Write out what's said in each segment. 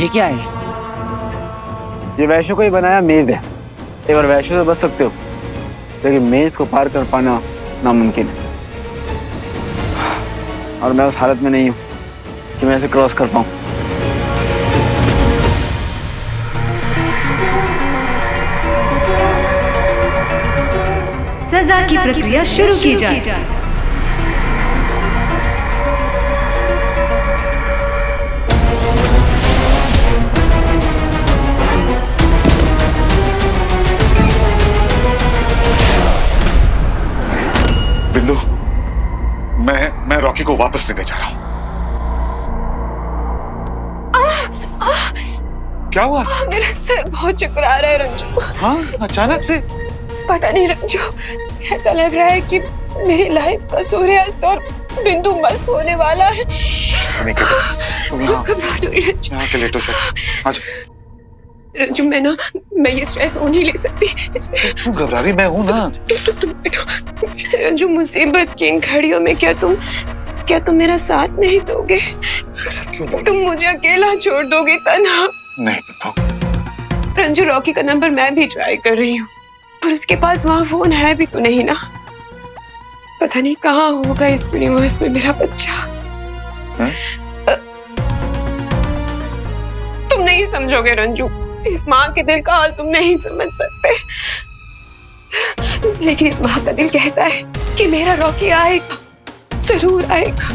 ये क्या है? ये वैश्यों को ही बनाया मेज है। एक बार वैश्यों से बच सकते हो, लेकिन मेज को पार कर पाना नामुमकिन है। और मैं उस हालत में नहीं हूँ कि मैं इसे क्रॉस कर पाऊँ। सजा की प्रक्रिया शुरू की जाए। बिंदु, मैं रॉकी को वापस लेने जा रहा हूं। क्या हुआ? मेरा सर बहुत चकरा रहा है रंजू। हाँ, अचानक से? पता नहीं रंजू, ऐसा लग रहा है कि मेरी लाइफ का सूर्यास्त और बिंदु मस्त होने वाला है। समय के घबराहट हो रही है रंजू। यहाँ के लेटो चलो, आजा। रंजू मैं ये स्ट्रेस हो नहीं ले सकती। तू घबरा रही, मैं हूं ना। तुम बैठो। रंजू, मुसीबत की इन घड़ियों में क्या तुम मेरा साथ नहीं दोगे? ऐसा क्यों बोल? तुम मुझे अकेला छोड़ दोगे तन्हा? नहीं बिंदु। रंजू, रॉकी का नंबर मैं भी ट्राई कर रही हूँ, पर उसके पास वहाँ फोन है भी तो नहीं ना। पता नहीं कहाँ होगा इस यूनिवर्स में मेरा बच्चा। तुम नहीं समझोगे रंजू, इस माँ के दिल का हाल तुम नहीं समझ सकते। लेकिन इस माँ का दिल कहता है कि मेरा रॉकी आएगा, जरूर आएगा।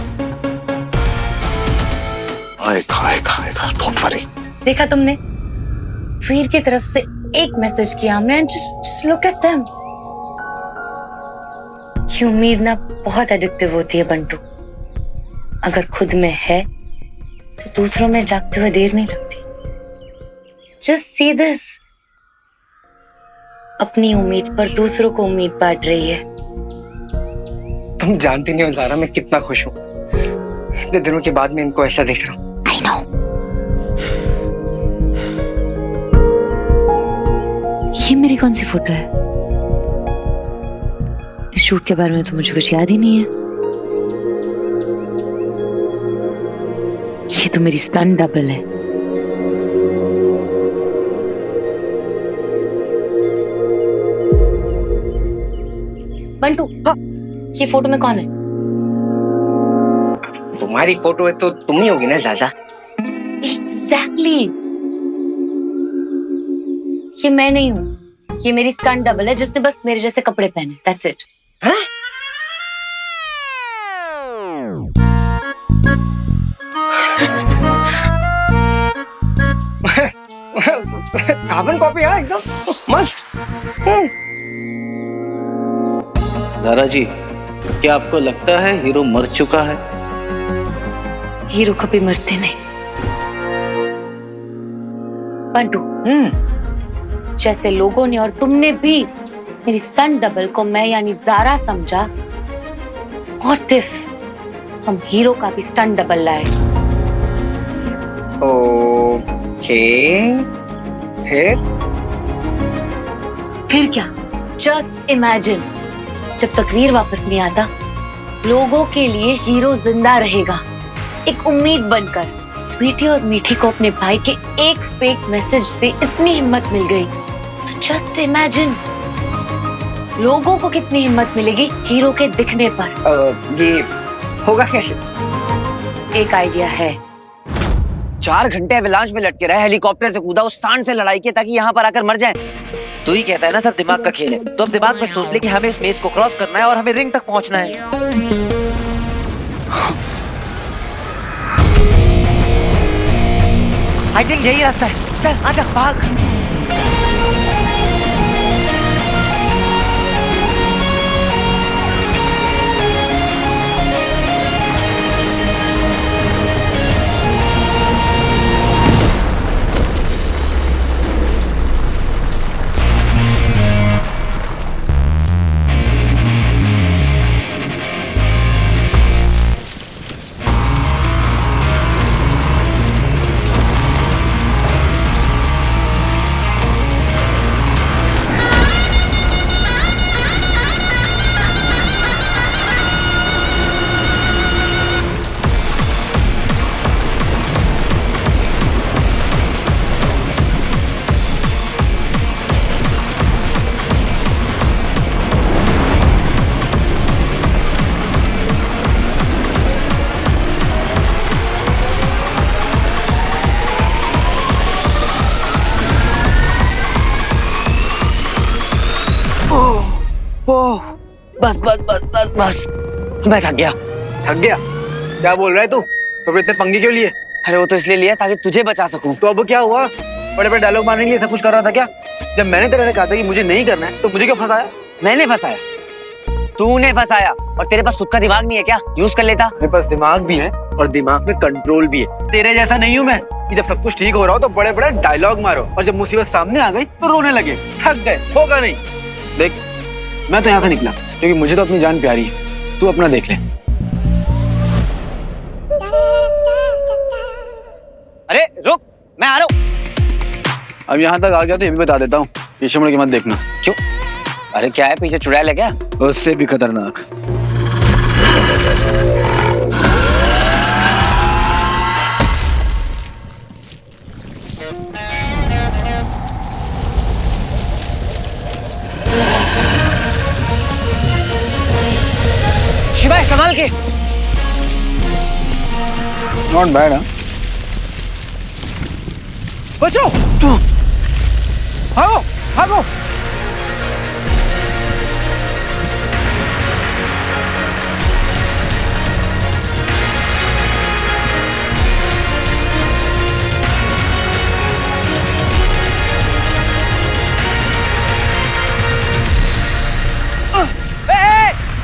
आएगा आएगा आएगा, डोंट वरी। देखा तुमने, वीर की तरफ से एक मैसेज किया हमने। just look at them। ये उम्मीद ना बहुत एडिक्टिव होती है बंटू। अगर खुद में है तो दूसरों में जागते हुए देर नहीं लगती। Just see this। अपनी उम्मीद पर दूसरों को उम्मीद बांट रही है। तुम जानती नहीं हो ज़ारा, मैं कितना खुश हूँ। इतने दिनों के बाद मैं इनको ऐसा देख रहा हूँ। I know। ये मेरी कौन सी फोटो है? इस शूट के बारे में तो मुझे कुछ याद ही नहीं है। ये तो मेरी स्टंट डबल है। बंटू, ये फोटो में कौन है? तुम्हारी फोटो है तो तुम ही होगी ना ज़ाज़ा। एग्जैक्टली। ये मैं नहीं हूँ, ये मेरी स्टंट डबल है जिसने बस मेरे जैसे कपड़े पहने। That's it. कार्बन कॉपी है एकदम मस्त। ज़ारा जी, क्या आपको लगता है हीरो मर चुका है? हीरो कभी मरते नहीं बंटू। जैसे लोगों ने और तुमने भी मेरी स्टंट डबल को मैं यानी ज़ारा समझा, व्हाट इफ हम हीरो का भी स्टंट डबल लाए? ओके, फिर क्या? जस्ट इमेजिन, जब तक वीर वापस नहीं आता, लोगों के लिए हीरो जिंदा रहेगा, एक उम्मीद बनकर। स्वीटी और मीठी को अपने भाई के एक फेक मैसेज से इतनी हिम्मत मिल गई, तो जस्ट इमेजिन लोगों को कितनी हिम्मत मिलेगी हीरो के दिखने पर। ये होगा कैसे? एक आइडिया है। 4 घंटे एवलांच में लटके रहे, हेलीकॉप्टर से कूदा, उस सांड से लड़ाई की ताकि यहाँ पर आकर मर जाए। तू ही कहता है ना सब दिमाग का खेल है, तो अब दिमाग में सोच ले कि हमें उस मेज को क्रॉस करना है और हमें रिंग तक पहुंचना है। आई थिंक यही रास्ता है। चल आजा, भाग। ओह, बस बस बस बस बस, मैं थक गया। थक गया? क्या बोल रहा है तू? तो फिर इतने पंगे क्यों लिए? अरे वो तो इसलिए लिया ताकि तुझे बचा सकूं। तो अब क्या हुआ? बड़े बड़े डायलॉग मारने के लिए सब कुछ कर रहा था क्या? जब मैंने तेरे से कहा था कि मुझे नहीं करना है तो मुझे क्यों फंसाया? मैंने फंसाया? तूने फंसाया। और तेरे पास खुद का दिमाग नहीं है क्या? यूज कर लेता। मेरे पास दिमाग भी है और दिमाग में कंट्रोल भी है। तेरे जैसा नहीं हूँ मैं कि जब सब कुछ ठीक हो रहा हो तो बड़े बड़े डायलॉग मारो और जब मुसीबत सामने आ गई तो रोने लगे। थक गए, होगा नहीं। देख, मैं तो यहाँ से निकला क्योंकि मुझे तो अपनी जान प्यारी है। तू अपना देख ले। अरे रुक, मैं आ रहा हूँ। अब यहाँ तक आ गया तो ये भी बता देता हूँ, पीछे मुड़ के मत देखना। क्यों? अरे क्या है, पीछे चुड़ैल है क्या? उससे भी खतरनाक। शिवाय संभाल के। Not bad. हाँ, बचो, तू भागो भागो।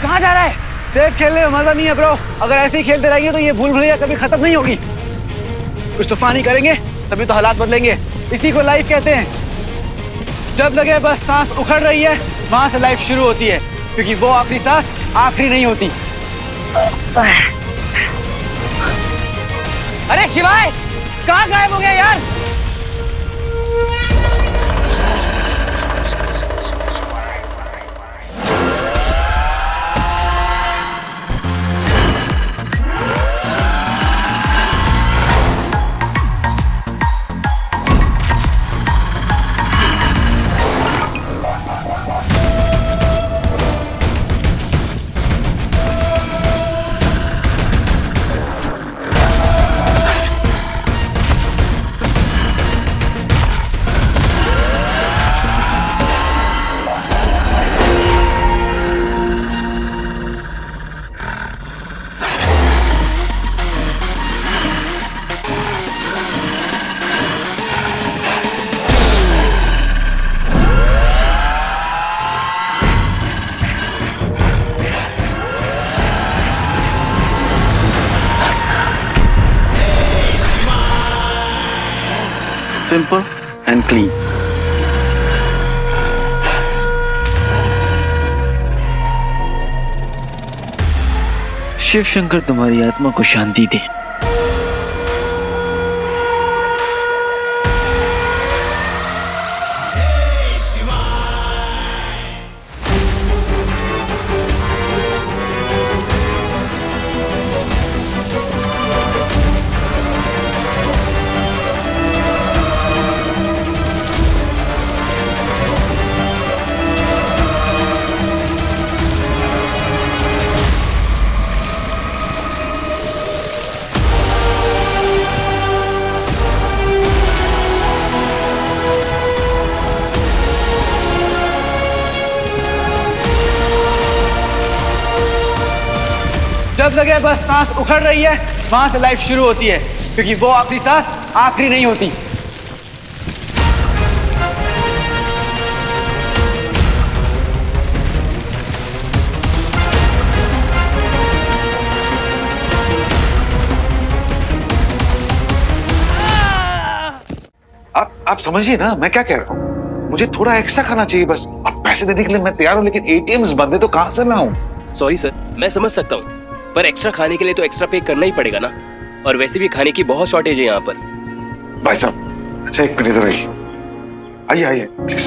कहाँ जा रहा है? सेफ खेलने में मजा नहीं है ब्रो। अगर ऐसे ही खेलते रहेंगे तो ये भूल भुलैया कभी खत्म नहीं होगी। कुछ तूफान ही करेंगे तभी तो हालात बदलेंगे। इसी को लाइफ कहते हैं। जब लगे बस सांस उखड़ रही है वहां से लाइफ शुरू होती है, क्योंकि वो आखिरी सांस आखिरी नहीं होती। अरे शिवाय, कहाँ गायब हो गया यार? Simple and clean. Shiv Shankar तुम्हारी आत्मा को शांति दे। जब लगे बस सांस उखड़ रही है वहां से लाइफ शुरू होती है, क्योंकि वो आखिरी सांस आखिरी नहीं होती। आप समझिए ना मैं क्या कह रहा हूँ। मुझे थोड़ा एक्स्ट्रा खाना चाहिए बस। और पैसे देने के लिए मैं तैयार हूँ, लेकिन एटीएम्स बंद है तो कहाँ से लाऊं? सॉरी सर, मैं समझ सकता हूँ, पर एक्स्ट्रा खाने के लिए तो एक्स्ट्रा पे करना ही पड़ेगा ना। और वैसे भी खाने की बहुत शॉर्टेज है यहाँ पर। भाई साहब, अच्छा एक मिनट इधर आइए। आइए आइए प्लीज।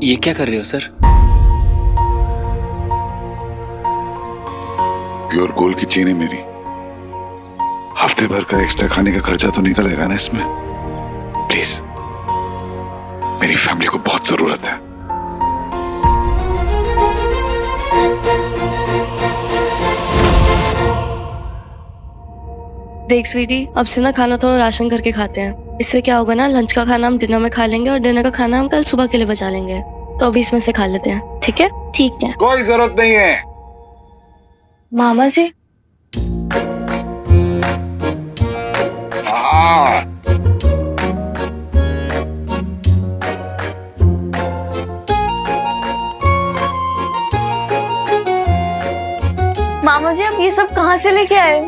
ये क्या कर रहे हो सर? प्योर गोल्ड की चेन है मेरी। हफ्ते भर का एक्स्ट्रा खाने का खर्चा तो निकलेगा ना इसमें। प्लीज, मेरी फैमिली को बहुत जरूरत है। देख स्वीटी, अब से ना खाना थोड़ा राशन करके खाते हैं। इससे क्या होगा ना, लंच का खाना हम डिनर में खा लेंगे और डिनर का खाना हम कल सुबह के लिए बचा लेंगे। तो अभी इसमें से खा लेते हैं, ठीक है? ठीक है। कोई जरूरत नहीं है। मामा जी, हाँ। मामा जी आप ये सब कहाँ से लेके आए?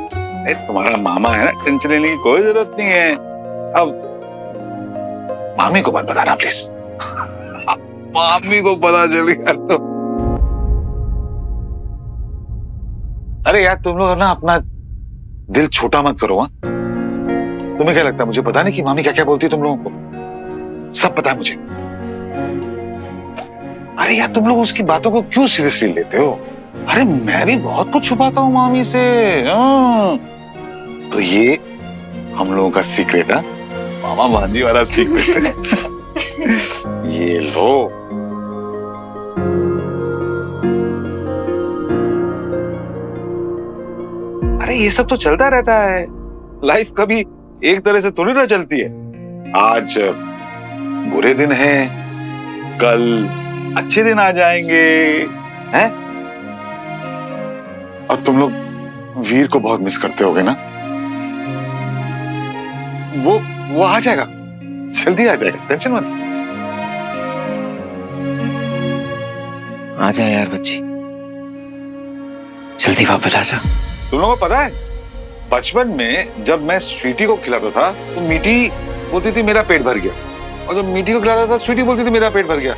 तुम्हारा मामा है ना, टेंशन लेने की कोई जरूरत नहीं है। अब मामी को मत बताना प्लीज। मामी को पता चल गया तो अरे यार तुम लोग ना अपना दिल छोटा मत करो। हाँ, तुम्हें क्या लगता है मुझे पता नहीं कि मामी क्या क्या बोलती है तुम लोगों को? सब पता है मुझे। अरे यार तुम लोग उसकी बातों को क्यों सीरियसली लेते हो? अरे मैं भी बहुत कुछ छुपाता हूँ मामी से। हाँ। तो ये हम लोगों का सीक्रेट है, मामा भांजी वाला सीक्रेट है। ये लो। अरे ये सब तो चलता रहता है, लाइफ कभी एक तरह से थोड़ी ना चलती है। आज बुरे दिन हैं, कल अच्छे दिन आ जाएंगे, हैं? और तुम लोग वीर को बहुत मिस करते होगे ना? वो आ जाएगा, जल्दी आ जाएगा, टेंशन मत। आ जा यार बच्ची, जल्दी वापस आ जा। तुम लोगों को पता है बचपन में जब मैं स्वीटी को खिलाता था तो मीठी बोलती थी मेरा पेट भर गया, और जब मीठी को खिलाता था स्वीटी बोलती थी मेरा पेट भर गया।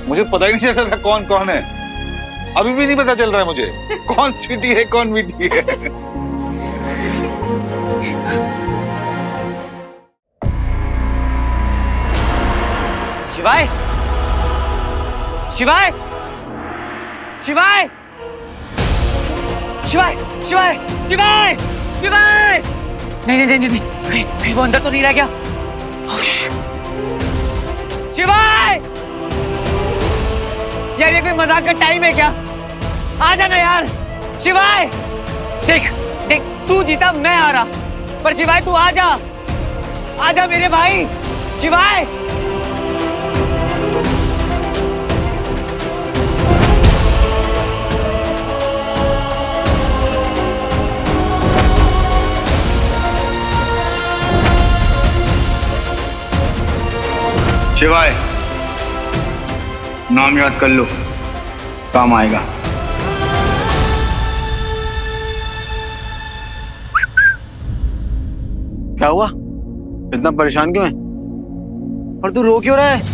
मुझे पता ही नहीं चलता था कौन कौन है। अभी भी नहीं पता चल रहा है मुझे कौन स्वीटी है कौन मीठी है। शिवाय, शिवाय, शिवाय, शिवाय, शिवाय, शिवाय, शिवाय! नहीं नहीं नहीं नहीं, कहीं वो अंदर तो नहीं रह गया? शिवाय! यार ये कोई मजाक का टाइम है क्या? आ जाना यार, शिवाय! देख देख, तू जीता मैं हारा, पर शिवाय तू आ जा मेरे भाई, शिवाय! शिवाय, नाम याद कर लो, काम आएगा। क्या हुआ? इतना परेशान क्यों है? और तू रो क्यों रहा है?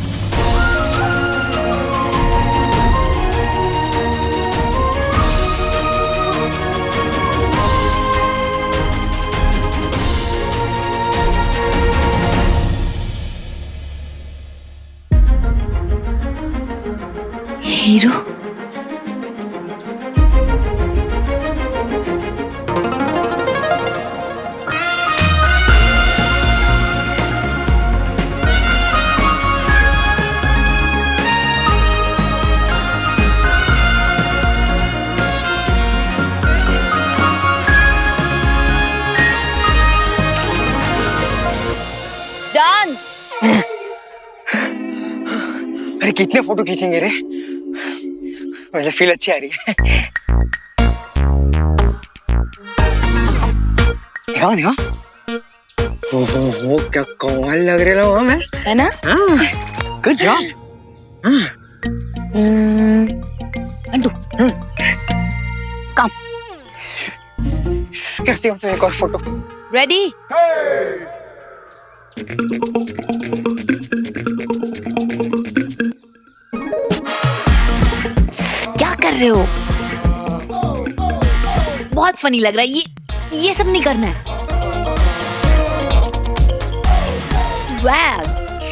Hero, done. अरे कितने फोटो खींचेंगे रे, मुझे फील अच्छी आ रही है। दिखाओ दिखाओ। ओहो क्या कमाल लग रहा हूँ मैं, है ना? Good job. कम करती हूँ तो एक और फोटो। रेडी? क्या कर रहे हो? बहुत फनी लग रहा है। ये सब नहीं करना है। स्वैग।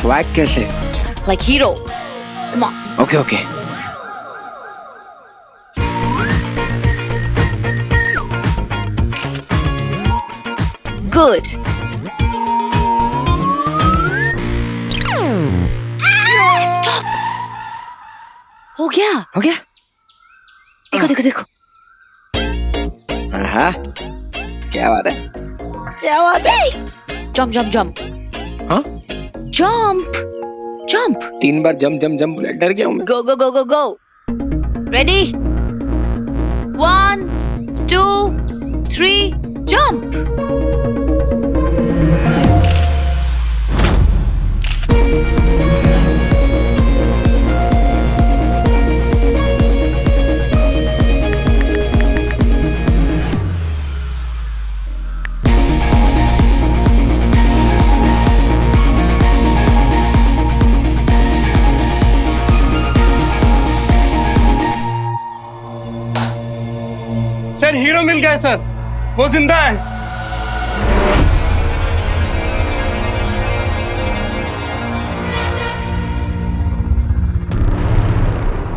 स्वैग कैसे? Like hero. Come on. Okay okay. Good. Stop. हो गया। हो गया? देखो देखो देखो। हाँ क्या बात है? क्या बात है? Jump jump jump. हाँ? जंप जंप 3 बार जम जम जम बोला, डर गया हूँ मैं। Go go go go go ready 1 2 3 jump sir hero मिल गया है सर, वो जिंदा है।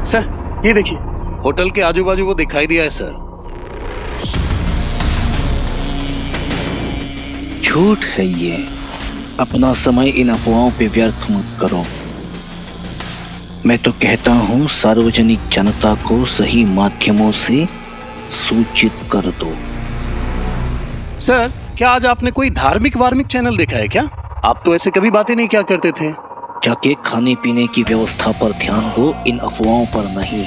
सर ये देखिए, होटल के आजू बाजू वो दिखाई दिया है सर। झूठ है ये। अपना समय इन अफवाहों पे व्यर्थ मत करो। मैं तो कहता हूँ सार्वजनिक जनता को सही माध्यमों से सूचित कर दो। सर क्या आज आपने कोई धार्मिक वार्मिक चैनल देखा है क्या? आप तो ऐसे कभी बातें नहीं क्या करते थे। जाके खाने पीने की व्यवस्था पर ध्यान दो, इन अफवाहों पर नहीं।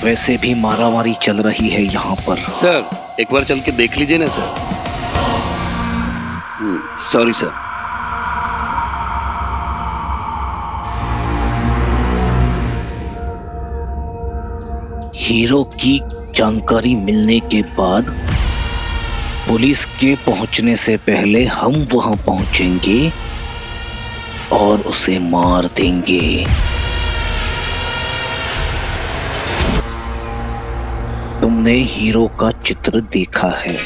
वैसे भी मारामारी चल रही है यहाँ पर। सर एक बार चल के देख लीजिए ना सर। Sorry sir. हीरो की जानकारी मिलने के बाद पुलिस के पहुंचने से पहले हम वहां पहुंचेंगे और उसे मार देंगे। तुमने हीरो का चित्र देखा है?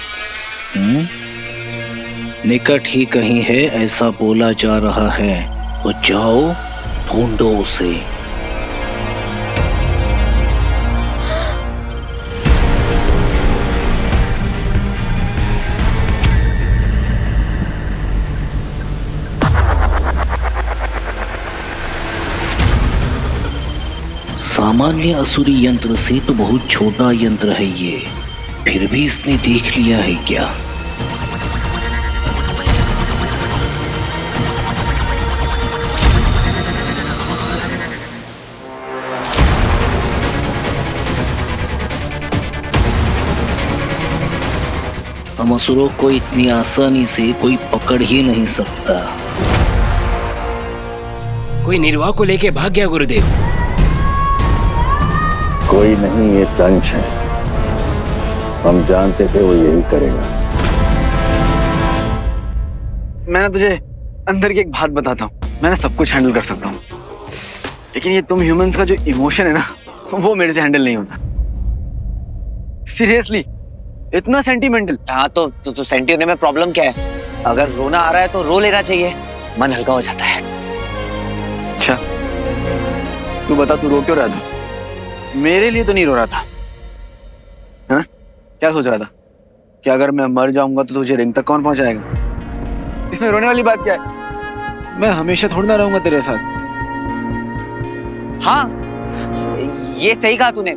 निकट ही कहीं है ऐसा बोला जा रहा है, तो जाओ ढूंढो उसे। सामान्य असुरी यंत्र से तो बहुत छोटा यंत्र है ये, फिर भी इसने देख लिया है क्या? हम असुरों को इतनी आसानी से कोई पकड़ ही नहीं सकता। कोई निर्वाह को लेके भाग गया गुरुदेव। कोई नहीं, ये तंच है। हम जानते थे वो यही करेगा। मैंने तुझे अंदर की एक बात बताता हूँ, मैं सब कुछ हैंडल कर सकता हूँ, लेकिन ये तुम ह्यूमंस का जो इमोशन है ना, वो मेरे से हैंडल नहीं होता। सीरियसली, इतना सेंटिमेंटल। हाँ तो सेंटी होने में प्रॉब्लम क्या है? अगर रोना आ रहा है तो रो लेना चाहिए, मन हल्का हो जाता है। अच्छा तू बता, तू रो क्यों रहा था? मेरे लिए तो नहीं रो रहा था, है ना? क्या सोच रहा था कि अगर मैं मर जाऊंगा तो तुझे रिंग तक कौन पहुंचाएगा? इसमें रोने वाली बात क्या है? मैं हमेशा थोड़ा ना रहूंगा तेरे साथ। हाँ ये सही कहा तूने।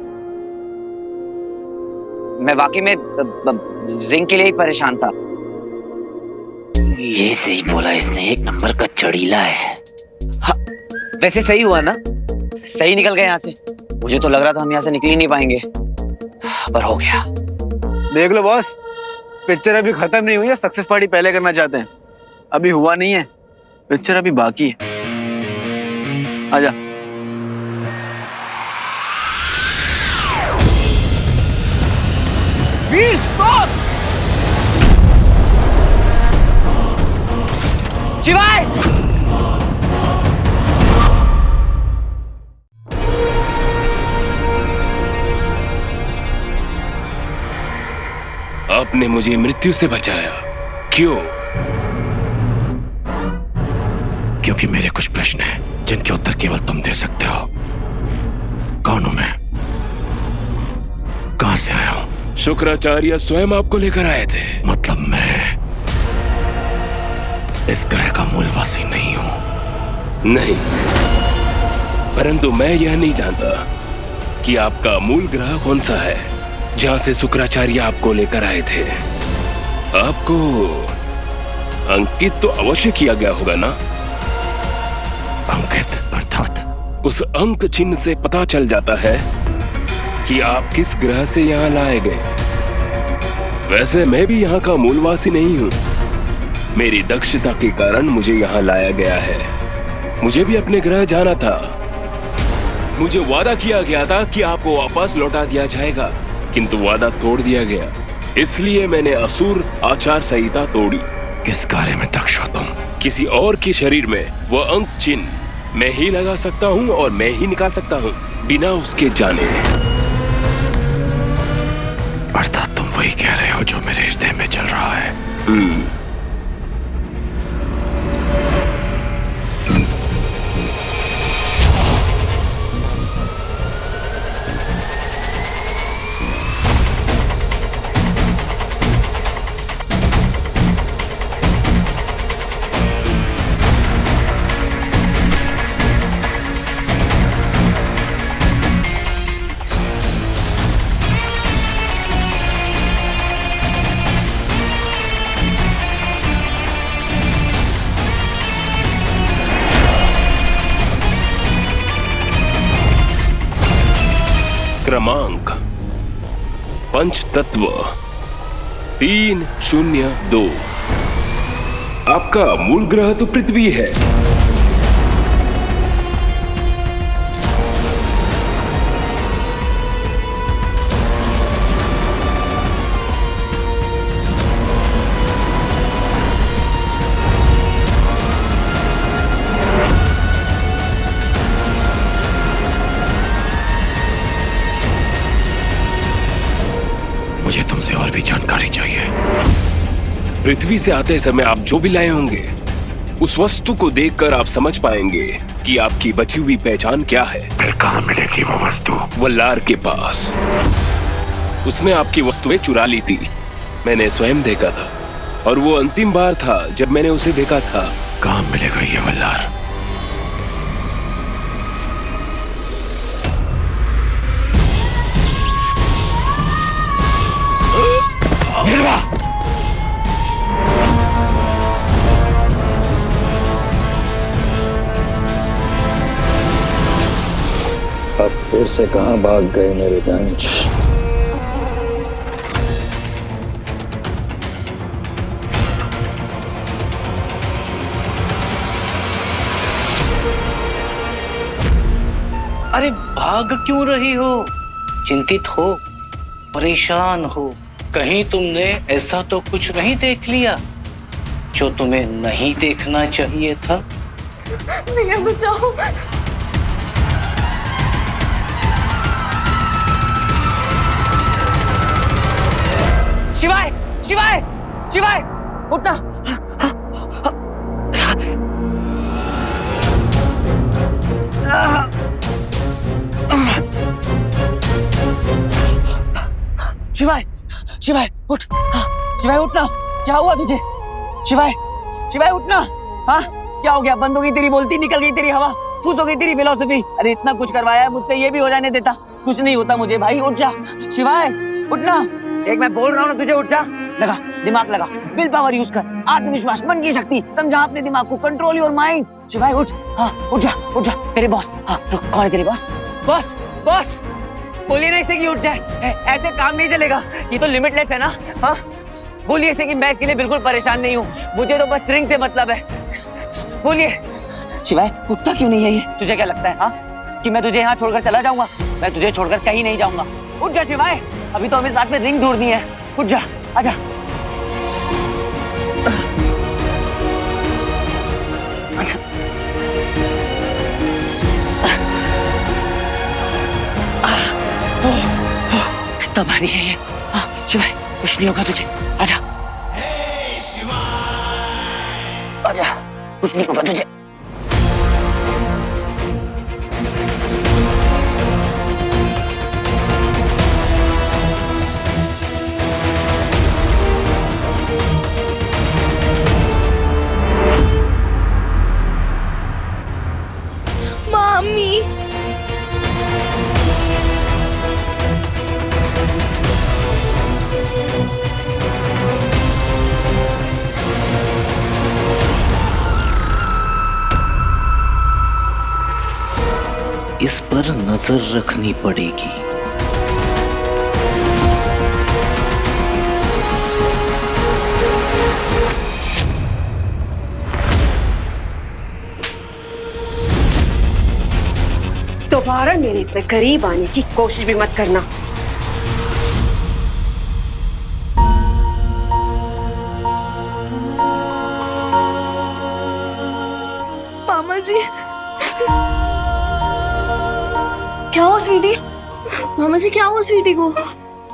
मैं वाकई में रिंग के लिए ही परेशान था। ये सही बोला इसने, एक नंबर का चड़ीला है। हाँ, वैसे सही हुआ ना, सही निकल गए यहाँ से। मुझे तो लग रहा था हम यहाँ से निकल ही नहीं पाएंगे, पर हो गया। देख लो बॉस, पिक्चर अभी खत्म नहीं हुई है। सक्सेस पार्टी पहले करना चाहते हैं, अभी हुआ नहीं है, पिक्चर अभी बाकी है। आजा। वीर स्टॉप! शिवाय! आपने मुझे मृत्यु से बचाया, क्यों? क्योंकि मेरे कुछ प्रश्न हैं जिनके उत्तर केवल तुम दे सकते हो। कौन हूं मैं? कहां से आया हूं? शुक्राचार्य स्वयं आपको लेकर आए थे। मतलब मैं इस ग्रह का मूलवासी नहीं हूं। नहीं, परंतु मैं यह नहीं जानता कि आपका मूल ग्रह कौन सा है जहां से शुक्राचार्य आपको लेकर आए थे। अंकित तो अवश्य किया गया होगा ना? अंकित अर्थात उस अंक चिन्ह से पता चल जाता है कि आप किस ग्रह से यहाँ लाए गए। वैसे मैं भी यहाँ का मूलवासी नहीं हूँ। मेरी दक्षता के कारण मुझे यहाँ लाया गया है। मुझे भी अपने ग्रह जाना था। मुझे वादा किया गया था कि आपको वापस लौटा दिया जाएगा, किंतु वादा तोड़ दिया गया। इसलिए मैंने असुर आचार संहिता तोड़ी। किस कार्य में दक्ष हो तुम? किसी और के शरीर में वह अंक चिन्ह मैं ही लगा सकता हूँ और मैं ही निकाल सकता हूँ, बिना उसके जाने। अर्थात तुम वही कह रहे हो जो मेरे हृदय में चल रहा है। क्रमांक पंच तत्व 302। आपका मूल ग्रह तो पृथ्वी है। मुझे तुमसे और भी जानकारी चाहिए। पृथ्वी से आते समय आप जो भी लाए होंगे, उस वस्तु को देखकर आप समझ पाएंगे कि आपकी बची हुई पहचान क्या है। फिर कहाँ मिलेगी वो वस्तु? वल्लार के पास। उसने आपकी वस्तुएं चुरा ली थी। मैंने स्वयं देखा था, और वो अंतिम बार था जब मैंने उसे देखा था। कहाँ मिलेगा ये वल्लार? अब फिर से कहां भाग गए मेरे दंश? अरे भाग क्यों रही हो? चिंतित हो, परेशान हो? कहीं तुमने ऐसा तो कुछ नहीं देख लिया जो तुम्हें नहीं देखना चाहिए था? भैया बचाओ। शिवाय शिवाय शिवाय उठना। शिवाय शिवाय उठ। शिवाय उठना। क्या हुआ तुझे? शिवाय शिवाय उठना। हाँ क्या हो गया? बंद हो गई तेरी बोलती, निकल गई तेरी हवा, फूस हो गई तेरी फिलॉसफी। अरे इतना कुछ करवाया है मुझसे, ये भी हो जाने देता? कुछ नहीं होता मुझे भाई, उठ जा। शिवाय उठना। एक मैं बोल रहा हूँ ना तुझे, उठ जा। लगा दिमाग, लगा विल पावर यूज कर, आत्मविश्वास, मन की शक्ति, समझा अपने दिमाग को, कंट्रोल योर माइंड। शिवाय उठ। हाँ उठ जा उठ जा। तेरे बॉस, हाँ रुक, कौन है तेरे बॉस? बॉस बॉस बोलिए ना इसे कि उठ जाए, ऐसे काम नहीं चलेगा, ये तो लिमिटलेस है ना। हाँ बोलिए इसे कि मैं इसके लिए बिल्कुल परेशान नहीं हूँ, मुझे तो बस रिंग से मतलब है। बोलिए। शिवाय उठता क्यों नहीं है ये? तुझे क्या लगता है हाँ कि मैं तुझे यहाँ छोड़कर चला जाऊंगा? मैं तुझे छोड़कर कहीं नहीं जाऊंगा। उठ जा शिवाय, अभी तो हमें साथ में रिंग ढूंढनी है। उठ जा, आजा। कितना भारी है ये। हाँ शिवाय कुछ नहीं होगा तुझे, आजा आजा, कुछ नहीं होगा तुझे। मामी इस पर नजर रखनी पड़ेगी। दोबारा मेरे इतने करीब आने की कोशिश भी मत करना। मामा जी, क्या हुआ स्वीटी? मामा जी क्या हुआ स्वीटी को?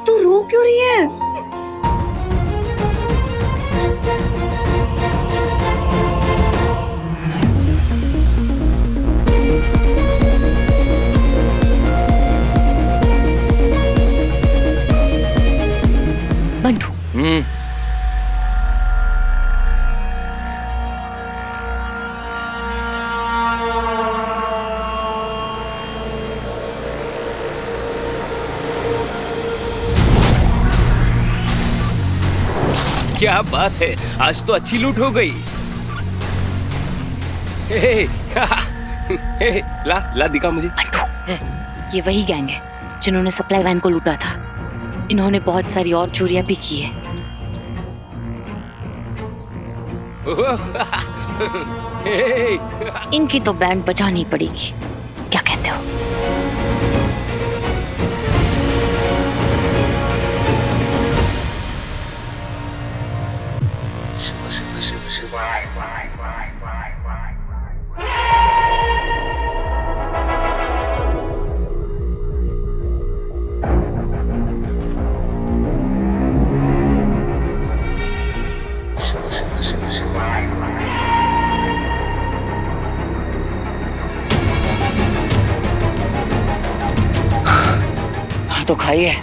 तू रो क्यों रही है? बंटू, क्या बात है, आज तो अच्छी लूट हो गई। ला ला दिखा मुझे। ये वही गैंग है जिन्होंने सप्लाई वैन को लूटा था। इन्होंने बहुत सारी और चोरियां भी की है। इनकी तो बैंड बजानी पड़ेगी, क्या कहते हो? तो खाई है,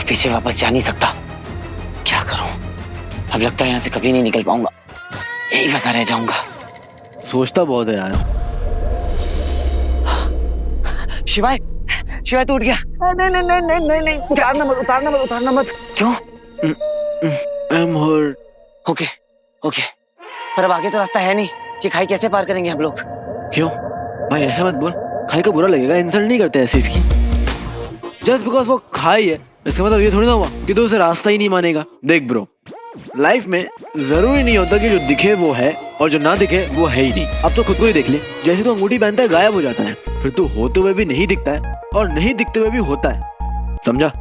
पीछे वापस जा नहीं सकता। क्या करूं? अब लगता है यहाँ से कभी नहीं निकल पाऊंगा, यही फंसा रह जाऊंगा। सोचता बहुत है यार। शिवाय, शिवाय तू उठ गया? नहीं नहीं नहीं नहीं नहीं नहीं, उतारना मत, उतारना मत, उतारना मत। क्यों? I am hurt. Okay okay, पर अब आगे तो रास्ता है नहीं कि खाई कैसे पार करेंगे हम लोग? क्यों भाई ऐसा मत बोल, खाई को बुरा लगेगा। इंसल्ट नहीं करते ऐसे इसकी। जस्ट बिकॉज वो खाई है इसका मतलब ये थोड़ी ना हुआ कि तू उसे रास्ता ही नहीं मानेगा। देख ब्रो, लाइफ में जरूरी नहीं होता कि जो दिखे वो है और जो ना दिखे वो है ही नहीं। अब तो खुद को ही देख ले, जैसे तू अंगूठी पहनता है गायब हो जाता है, फिर तू होते हुए भी नहीं दिखता है और नहीं दिखते हुए भी होता है। समझा?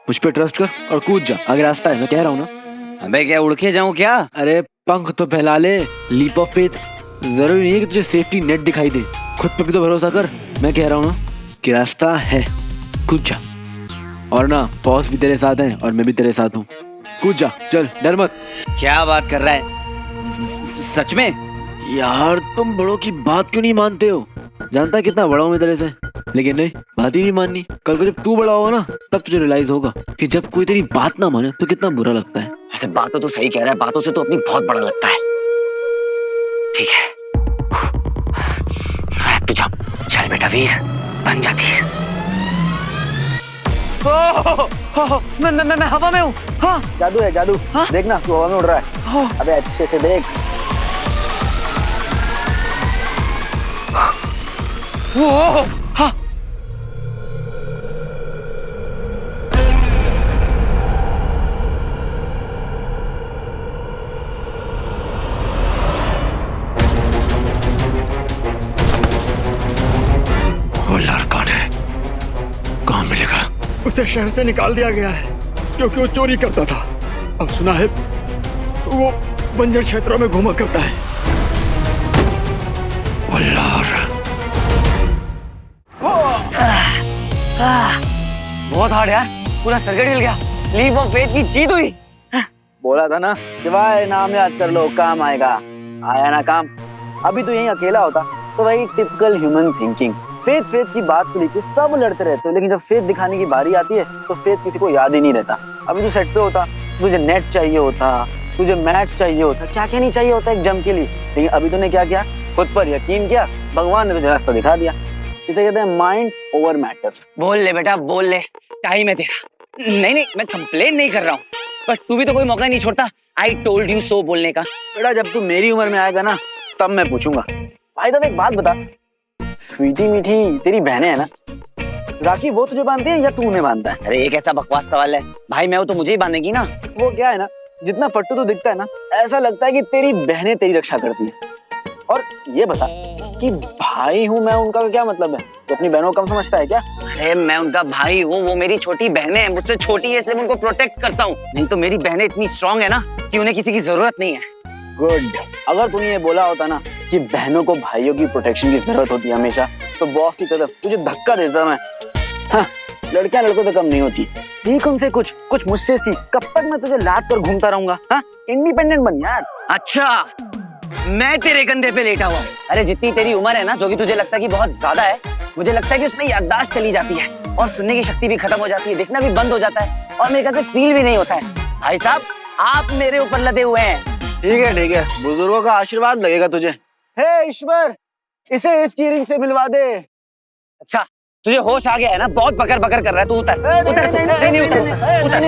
मुझ पे ट्रस्ट कर और कूद जा, आगे रास्ता है, मैं कह रहा हूँ ना। अबे क्या उड़ के जाऊं क्या? अरे पंख तो फैला ले, लीप ऑफ फेथ। जरूरी नहीं है कि तुझे सेफ्टी नेट दिखाई दे, खुद पे भी तो भरोसा कर। मैं कह रहा हूँ ना कि रास्ता है, कूद जा। और ना बॉस भी तेरे साथ है और मैं भी तेरे साथ हूँ, कूद जा, चल डर मत। क्या बात कर रहा है? सच में? यार तुम बड़ों की बात क्यों नहीं मानते हो? जानता कितना बड़ा हूँ मैं तेरे से, लेकिन नहीं, बात ही नहीं माननी। कल को जब तू बड़ा होगा ना तब तुझे रियलाइज होगा कि जब कोई तेरी बात ना माने तो कितना बुरा लगता है। ऐसे बातों तो सही कह रहा है, बातों से तो अपनी बहुत बड़ा लगता है। ठीक है, तू जा, चल बेटा वीर, बन जा तीर। मैं हवा में हूँ। हाँ जादू है जादू। हाँ? देखना तू हवा में उड़ रहा है। हाँ? अबे अच्छे से देख। वो हाँ। वो लड़का कौन है? कहाँ मिलेगा? उसे शहर से निकाल दिया गया है क्योंकि वो चोरी करता था। अब सुना है वो बंजर क्षेत्रों में घूमा करता है। बहुत हार्ड यार, पूरा सर्किट हिल गया। लीप ऑफ फेथ की जीत हुई। बोला था ना, सिवाय नाम याद कर लो, काम आएगा। आया ना काम। अभी तो यही अकेला होता तो वही typical human thinking, faith faith की बात को लेकर सब लड़ते रहते हो, लेकिन जब फेथ दिखाने की बारी आती है तो फेथ किसी को याद ही नहीं रहता। अभी तू सेट पे होता, तुझे नेट चाहिए होता, तुझे मैच चाहिए होता, क्या क्या नहीं चाहिए होता एक जम के लिए। लेकिन अभी तूने क्या किया? खुद पर यकीन किया, भगवान ने तुझे रास्ता दिखा दिया। इसे कहते हैं माइंड ओवर मैटर। बोल ले बेटा बोल ले, टाइम है तेरा। नहीं नहीं, मैं कंप्लेन नहीं कर रहा हूँ, पर तू भी तो कोई मौका नहीं छोड़ता आई टोल्ड यू सो बोलने का। बेटा जब तू मेरी उम्र में आएगा ना तब मैं पूछूंगा। भाई तब एक बात बता, स्वीटी मीठी तेरी बहनें है ना, राखी वो तुझे बांधती है या तू उन्हें बांधता है? अरे ये कैसा बकवास सवाल है भाई, मैं हूं तो मुझे ही बांधेगी ना। वो क्या है ना, जितना पट्टू तो दिखता है ना, ऐसा लगता है कि तेरी बहनें तेरी रक्षा करती हैं। और ये बता कि भाई हूँ मैं उनका क्या मतलब है? तो अपनी बहनों को कम समझता है क्या? अरे मैं उनका भाई हूँ, वो मेरी छोटी बहनें हैं, मुझसे छोटी है इसलिए मैं उनको प्रोटेक्ट करता हूँ। नहीं तो मेरी बहनें इतनी स्ट्रांग है ना कि उन्हें किसी की जरूरत नहीं है। गुड। अगर तूने ये बोला होता ना कि बहनों को भाइयों की प्रोटेक्शन की जरूरत होती है हमेशा, तो बॉस की तरफ तुझे धक्का देता मैं। हाँ, लड़कियां लड़कों से कम नहीं होती। सीख उनसे कुछ मुझसे सीख। कब तक मैं तुझे लाद कर घूमता रहूंगा? हाँ, इंडिपेंडेंट बन यार। अच्छा, मैं तेरे कंधे पे लेटा हुआ। अरे जितनी तेरी उम्र है ना, जो कि तुझे लगता है कि बहुत ज्यादा है, मुझे लगता है कि उसमें याददाश्त चली जाती है और सुनने की शक्ति भी खत्म हो जाती है, देखना भी बंद हो जाता है और मेरे ख्याल से फील भी नहीं होता है। भाई साहब, आप मेरे ऊपर लदे हुए हैं। ठीक है, बुजुर्गों का आशीर्वाद लगेगा तुझे। हे ईश्वर, इसे स्टीयरिंग से मिलवा दे। अच्छा, तुझे होश आ गया है ना? बहुत बकर बकर कर रहा है तू। उतर।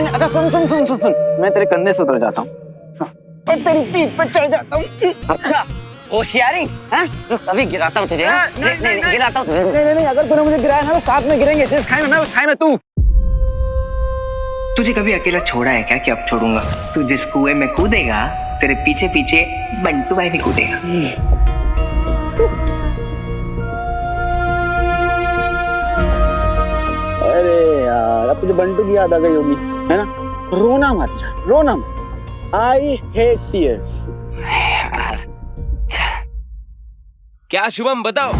अच्छा सुन, मैं तेरे कंधे से उतर जाता हूँ और तेरी पीठ पर चढ़ जाता हूँ। अच्छा, होशियारी अभी गिराता हूँ तुझे। नहीं, गिराता हूँ। नहीं, अगर तूने मुझे गिराया ना तो साथ में गिरेंगे। जिस खाई में मैं उस खाई में तू। तुझे कभी अकेला छोड़ा है क्या कि अब छोड़ूंगा? तू जिस कुएं में कूदेगा, तेरे पीछे पीछे बंटू भाई भी कूदेगा। अरे यार, अब तुझे बंटू की याद आ गई होगी, है ना? रोना मत यार, रोना मत। I hate tears. क्या शुभम बताओ?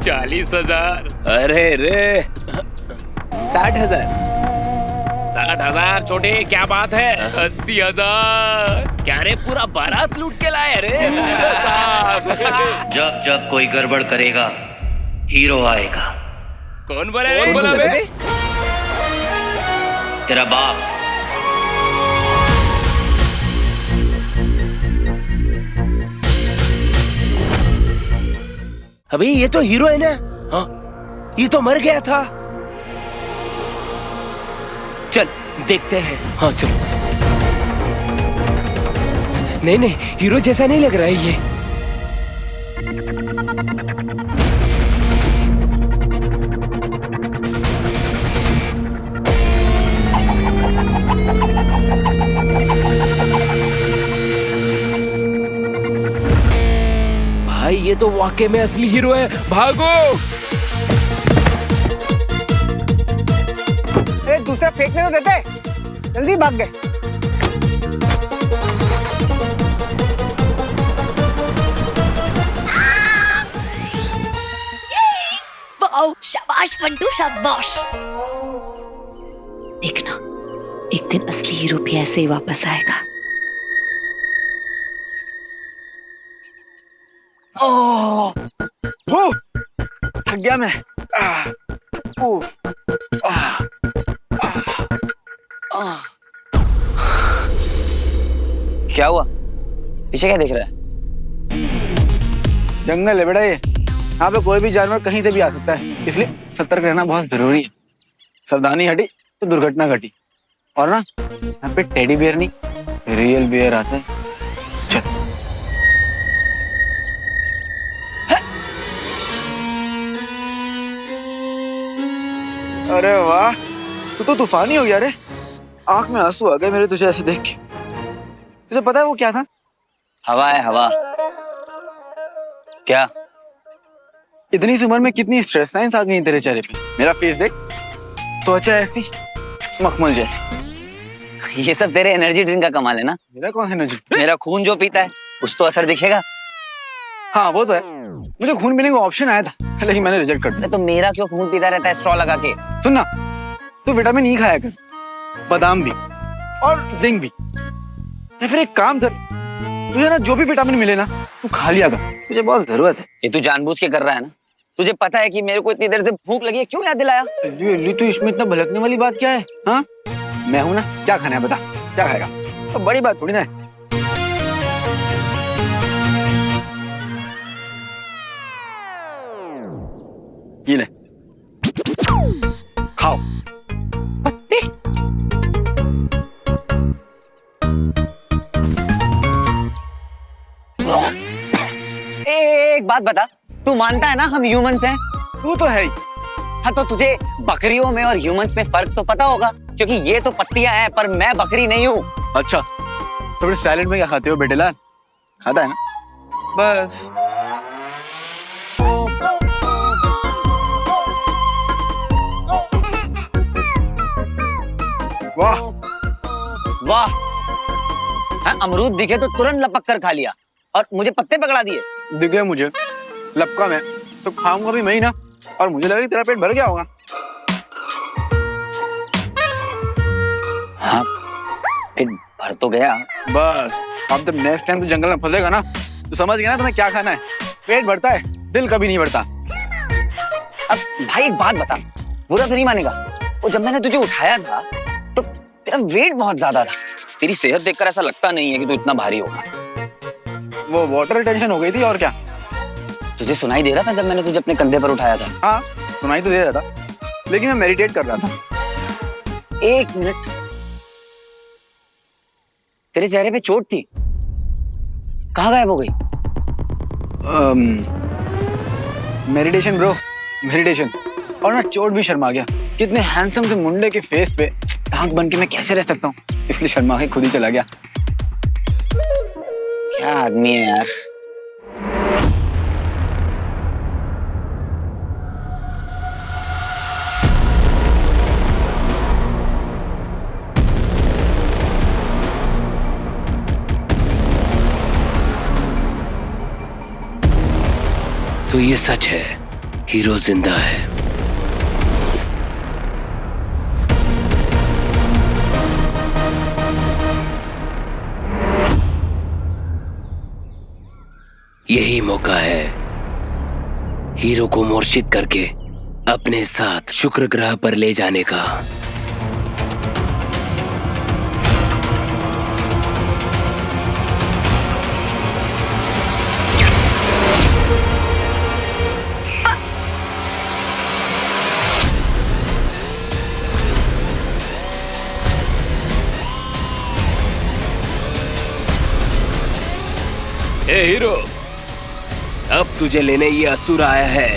40,000। अरे रे 60,000। 60,000 छोटे, क्या बात है? 80,000। क्या रे, पूरा बारात लूट के लाए रे। जब जब कोई गड़बड़ करेगा, हीरो आएगा। कौन बोला रे? बोला बे? तेरा बाप। अबे ये तो हीरो है ना? हाँ, ये तो मर गया था। चल देखते हैं। हाँ चल। नहीं, हीरो जैसा नहीं लग रहा है ये। भाई ये तो वाकई में असली हीरो है। भागो। दूसरा फेंकने तो देते, जल्दी भाग गए। शाबाश बंटू, शाबाश। देखना, एक दिन असली हीरो भी ऐसे ही वापस आएगा। थक गया मैं। क्या हुआ? पीछे क्या देख रहा है? जंगल है बेटा ये, यहाँ पे कोई भी जानवर कहीं से भी आ सकता है, इसलिए सतर्क रहना बहुत जरूरी है। सावधानी हटी तो दुर्घटना घटी। और ना, यहाँ पे टेडी बियर नहीं, रियल बियर आता है। चल। अरे वाह, तू तो तूफानी हो गया रे। आंख में आंसू आ गए मेरे तुझे ऐसे देख के। तुझे पता है वो क्या था? हवा है, हवा। क्या? इतनी सी उम्र में कितनी स्ट्रेस लाइन्स आ गई तेरे चेहरे पे। मेरा फेस देख, त्वचा ऐसी मखमल जैसी। ये सब तेरे एनर्जी ड्रिंक का कमाल है ना। मेरा कौन है एनर्जी? मेरा खून जो पीता है उस तो असर दिखेगा। हाँ वो तो है, मुझे खून पीने का ऑप्शन आया था लेकिन मैंने रिजेक्ट कर दिया। तो मेरा क्यों खून पीता रहता है स्ट्रॉ लगा के? सुन ना, तू विटामिन ई खाया कर, बादाम भी और जिंक भी। या फिर एक काम कर, तुझे ना जो भी विटामिन मिले ना तू खा लिया कर, तुझे बहुत जरूरत है। ये तू जानबूझ के कर रहा है ना? तुझे पता है कि मेरे को इतनी देर से भूख लगी है, क्यों याद दिलाया? तू इसमें इतना भड़कने वाली बात क्या है? हाँ, मैं हूं ना, क्या खाना है बता, क्या खाएगा? तो बड़ी बात थोड़ी ना है। ये ले, खाओ। एक बात बता, तू मानता है ना हम ह्यूमंस हैं? तू तो है ही। हाँ तो तुझे बकरियों में और ह्यूमंस में फर्क तो पता होगा, क्योंकि ये तो पत्तियां हैं पर मैं बकरी नहीं हूँ। अच्छा तो फिर सैलेड में क्या खाते हो बेटेलाल? खाता है ना? बस। वाह वाह, हाँ, अमरूद दिखे तो तुरंत लपक कर खा लिया और मुझे पत्ते पकड़ा दिए। दिखे मुझे लपका मैं तो खाऊंगा भी मैं ही ना, और मुझे लगा कि तेरा पेट भर गया होगा। हाँ पेट भर तो गया। बस अब जब नेक्स्ट टाइम तू जंगल में फंसेगा ना तो समझ गया ना तुम्हें क्या खाना है। पेट भरता है, दिल कभी नहीं भरता। अब भाई एक बात बता, बुरा तो नहीं मानेगा, वो जब मैंने तुझे उठाया था तो तेरा वेट बहुत ज्यादा था। तेरी सेहत देखकर ऐसा लगता नहीं है कि तू इतना भारी होगा। वो वाटर रिटेंशन हो गई थी और क्या। तुझे सुनाई दे रहा था जब मैंने तुझे अपने कंधे पर उठाया था? हाँ सुनाई तो दे रहा था, लेकिन मैं मेडिटेट कर रहा था। एक मिनट, तेरे चेहरे पे चोट थी, कहाँ गायब हो गई? Meditation bro, meditation. और मैं चोट भी शर्मा गया। कितने हैंडसम से मुंडे के फेस पे दाग बन के मैं कैसे रह सकता हूँ, इसलिए शर्मा के खुद ही चला गया। क्या आदमी है यार। तो ये सच है, हीरो जिंदा है। यही मौका है हीरो को मूर्छित करके अपने साथ शुक्र ग्रह पर ले जाने का। ए हीरो, अब तुझे लेने ये असुर आया है।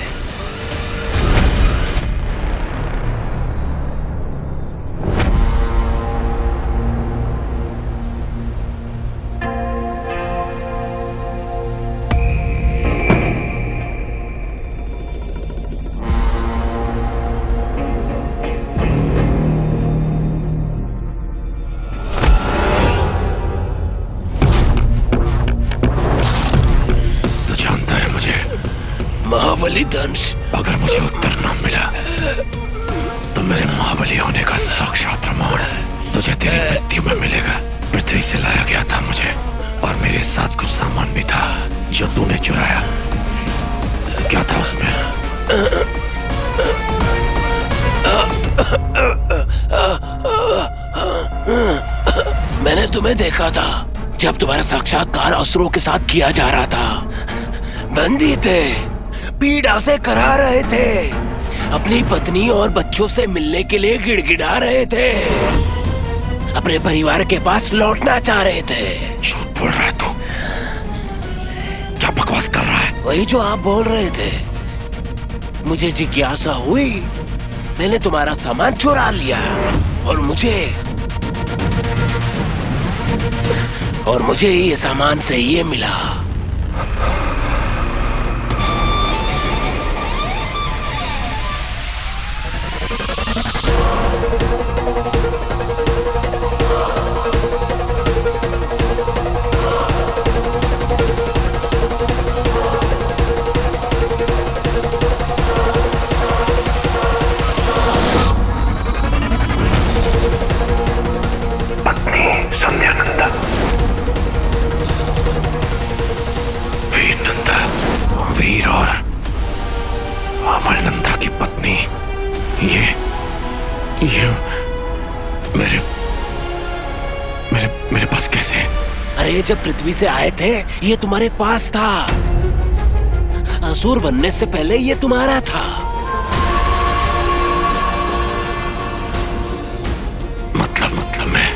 महाबली दंश, अगर मुझे उत्तर न मिला तो मेरे महाबली होने का साक्षात प्रमाण तुझे तेरी मृत्यु में मिलेगा। पृथ्वी से लाया गया था मुझे, और मेरे साथ कुछ सामान भी था जो तूने चुराया। क्या था उसमें? मैंने तुम्हें देखा था जब तुम्हारा साक्षात्कार असुरों के साथ किया जा रहा था। बंदी थे, पीड़ा से करा रहे थे, अपनी पत्नी और बच्चों से मिलने के लिए गिड़गिड़ा रहे थे, अपने परिवार के पास लौटना चाह रहे थे। झूठ बोल रहा है तू, क्या बकवास कर रहा है? वही जो आप बोल रहे थे। मुझे जिज्ञासा हुई, मैंने तुम्हारा सामान चुरा लिया और मुझे ये सामान से ये मिला। वीर और अमल नंदा की पत्नी, ये मेरे मेरे मेरे पास कैसे? अरे जब पृथ्वी से आए थे ये तुम्हारे पास था। असुर बनने से पहले ये तुम्हारा था। मतलब मैं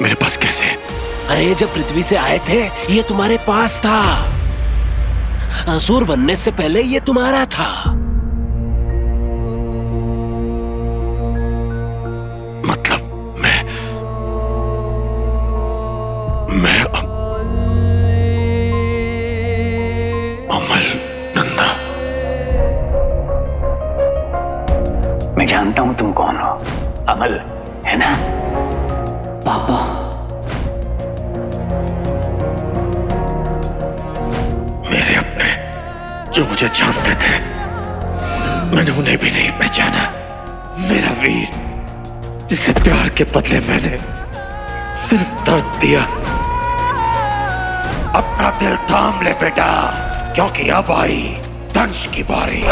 मेरे पास कैसे? अरे जब पृथ्वी से आए थे ये तुम्हारे पास था। असुर बनने से पहले ये तुम्हारा था। मतलब मैं अमल नंदा। मैं जानता हूं तुम कौन हो। अमल है ना? पापा। मेरे अपने जो मुझे जानते थे, मैंने उन्हें भी नहीं पहचाना। मेरा वीर जिसे प्यार के बदले मैंने सिर्फ दर्द दिया। अपना दिल थाम ले बेटा, क्योंकि अब आई दंश की बारी।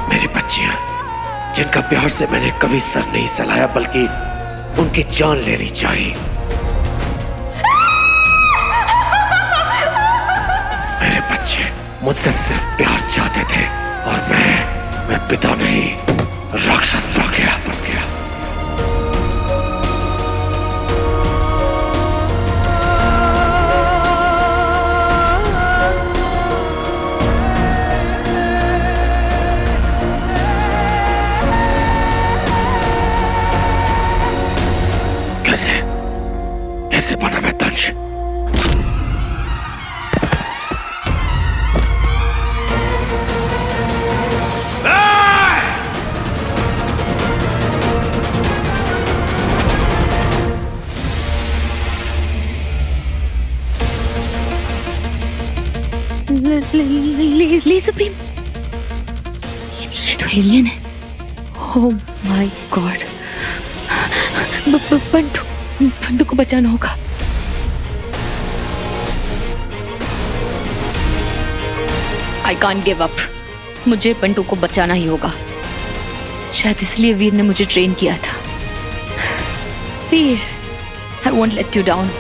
मेरी बच्चियां, जिनका प्यार से मैंने कभी सर नहीं सलाया, बल्कि उनकी जान लेनी चाहिए। मेरे बच्चे मुझसे सिर्फ प्यार चाहते थे, और मैं पिता नहीं, राक्षस बन गया। कैसे बना मैं दंश? लेज़र बीम, ये तो एलियन है। Oh my God. बंटू को बचाना होगा। I can't give up. मुझे बंटू को बचाना ही होगा। शायद इसलिए वीर ने मुझे ट्रेन किया था। Veer, I won't let you down.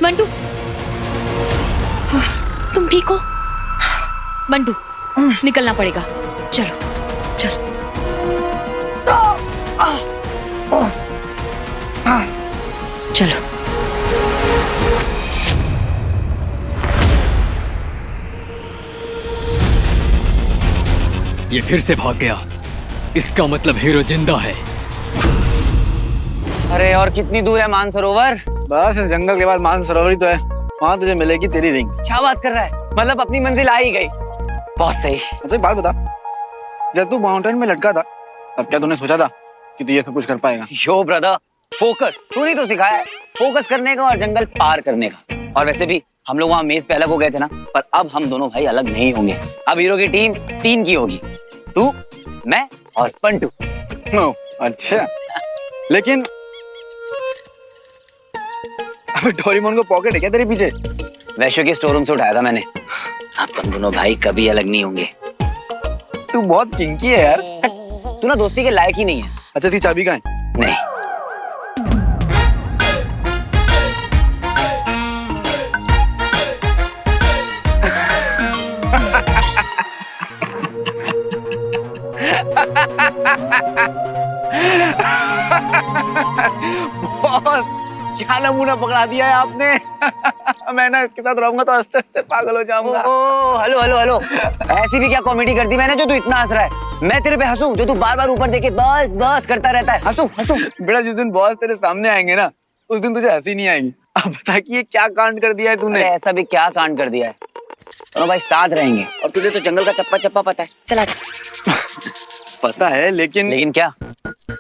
Bantu, तुम ठीक हो? बंटू, निकलना पड़ेगा। चलो चलो। चलो। ये फिर से भाग गया। इसका मतलब हीरो जिंदा है। अरे और कितनी दूर है मानसरोवर? बस इस जंगल के बाद मानसरोवर ही तो है। वहाँ तुझे मिलेगी तेरी रिंग। क्या बात कर रहा है? मतलब अपनी मंजिल आ ही गई। बहुत सही। अच्छा एक बात बता, जब तू माउंटेन में लटका था तब क्या तूने सोचा था कि तू ये सब कुछ कर पाएगा? यो ब्रदर, फोकस तूने तो सिखाया है, फोकस करने का और जंगल पार करने का। और वैसे भी हम लोग वहाँ मेज पे अलग हो गए थे ना, पर अब हम दोनों भाई अलग नहीं होंगे। अब हीरो की टीम 3 की होगी, तू, मैं और पंटू। अच्छा, लेकिन डोरेमोन को पॉकेट है क्या तेरे पीछे? वैश्य के स्टोर रूम से उठाया था मैंने। अपन दोनों भाई कभी अलग नहीं होंगे। तू बहुत किंकी है यार। तू ना दोस्ती के लायक ही नहीं है। अच्छा थी चाबी कहाँ है? नहीं। बहुत क्या नमूना पकड़ा दिया है आपने। मैं ना इसके साथ रहूंगा तो हंसते हंसते पागल हो जाऊंगा। ओ हेलो हेलो हेलो, ऐसी भी क्या कॉमेडी कर दी मैंने जो तू इतना हंस रहा है? मैं तेरे पे हंसूं जो तू बार बार ऊपर देखे बस बस करता रहता है? हंसूं हंसूं? बेटा जिस दिन बॉस तेरे सामने आएंगे ना उस दिन तुझे हंसी नहीं आएगी। अब बता कि ये क्या कांड कर दिया है तूने? ऐसा भी क्या कांड कर दिया है? दोनों भाई साथ रहेंगे और तुझे तो जंगल का चप्पा चप्पा पता है। चला पता है लेकिन क्या?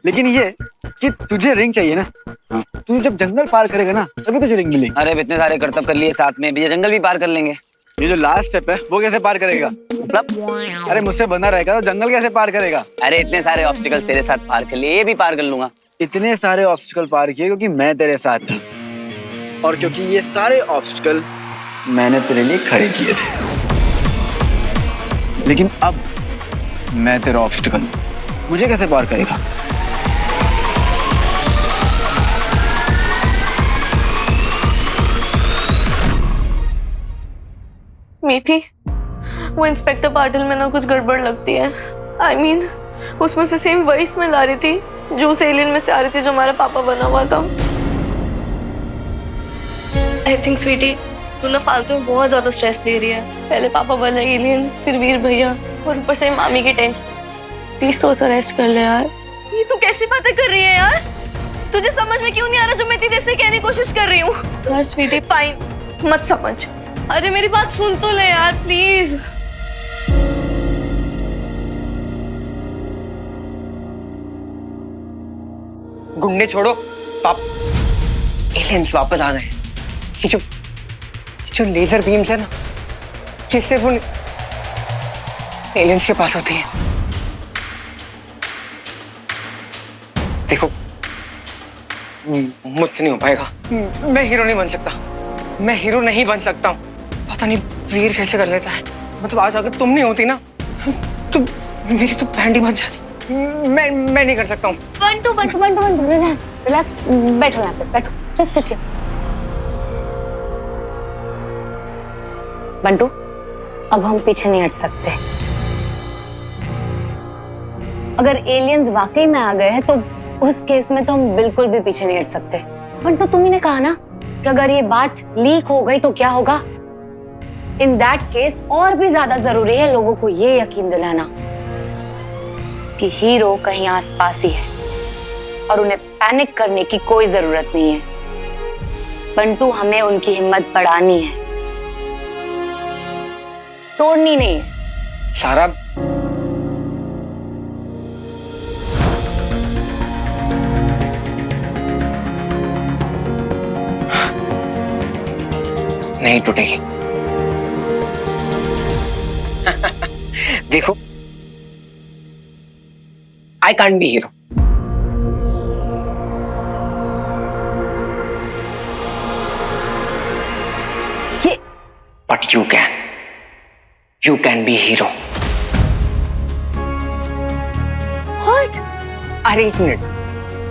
लेकिन ये कि तुझे रिंग चाहिए ना, तू जब जंगल पार करेगा ना तभी तुझे रिंग मिलेगी। अरे इतने सारे करतब कर लिए साथ में, भी जंगल भी पार कर लेंगे। ये जो लास्ट स्टेप है वो कैसे पार करेगा? मतलब अरे मुझसे बंधा रहेगा तो जंगल कैसे पार करेगा? अरे इतने सारे ऑब्स्टिकल्स तेरे साथ पार कर लिए, ये भी पार कर लूंगा। इतने सारे ऑब्स्टिकल पार किए क्योंकि मैं तेरे साथ था और क्योंकि ये सारे ऑब्स्टिकल मैंने तेरे लिए खड़े किए थे। लेकिन अब मैं तेरा ऑब्स्टिकल, मुझे कैसे पार करेगा? मीठी, वो इंस्पेक्टर पाटिल में ना कुछ गड़बड़ लगती है। I mean, उसमें से सेम वही स्मेल आ रही थी जो उस एलियन में से आ रही थी जो हमारा पापा बना हुआ था। I think स्वीटी, तू ना फालतू में बहुत ज्यादा स्ट्रेस ले रही है। पहले पापा बना एलियन, फिर वीर भैया और ऊपर से मामी की टेंशन। प्लीज तो उसे रेस्ट कर ले यार। ये तू कैसी बातें कर रही है यार? तुझे समझ में क्यों नहीं आ रहा जो मैं तेरे से कहने की कोशिश कर रही हूँ? यार स्वीटी फाइन, मत समझ। अरे मेरी बात सुन तो ले यार प्लीज। गुंडे छोड़ो पाप, एलियंस वापस आ गए। ये जो लेजर बीम्स है ना, ये सिर्फ उन एलियंस के पास होती है। देखो मुझसे नहीं हो पाएगा, मैं हीरो नहीं बन सकता, मैं हीरो नहीं बन सकता हूँ। पता नहीं वीर कैसे कर लेता है। मतलब आज अगर तुम नहीं होती ना तो मेरी तो बैंड ही बच जाती। मैं नहीं कर सकता हूँ। बंटू रिलैक्स रिलैक्स, बैठो यहाँ पे, बैठो, जस्ट सिट हियर। बंटू, अब हम पीछे नहीं हट सकते। अगर एलियंस वाकई में आ गए हैं तो उस केस में तो हम बिल्कुल भी पीछे नहीं हट सकते। बंटू, तुम्ही ने कहा ना कि अगर ये बात लीक हो गई तो क्या होगा? इन दैट केस और भी ज्यादा जरूरी है लोगों को ये यकीन दिलाना कि हीरो कहीं आसपास ही है और उन्हें पैनिक करने की कोई जरूरत नहीं है। बंटू, हमें उनकी हिम्मत बढ़ानी है, तोड़नी नहीं है। सारा नहीं टूटेगी। देखो, I can't be hero. But you can be hero. What? अरे एक मिनट,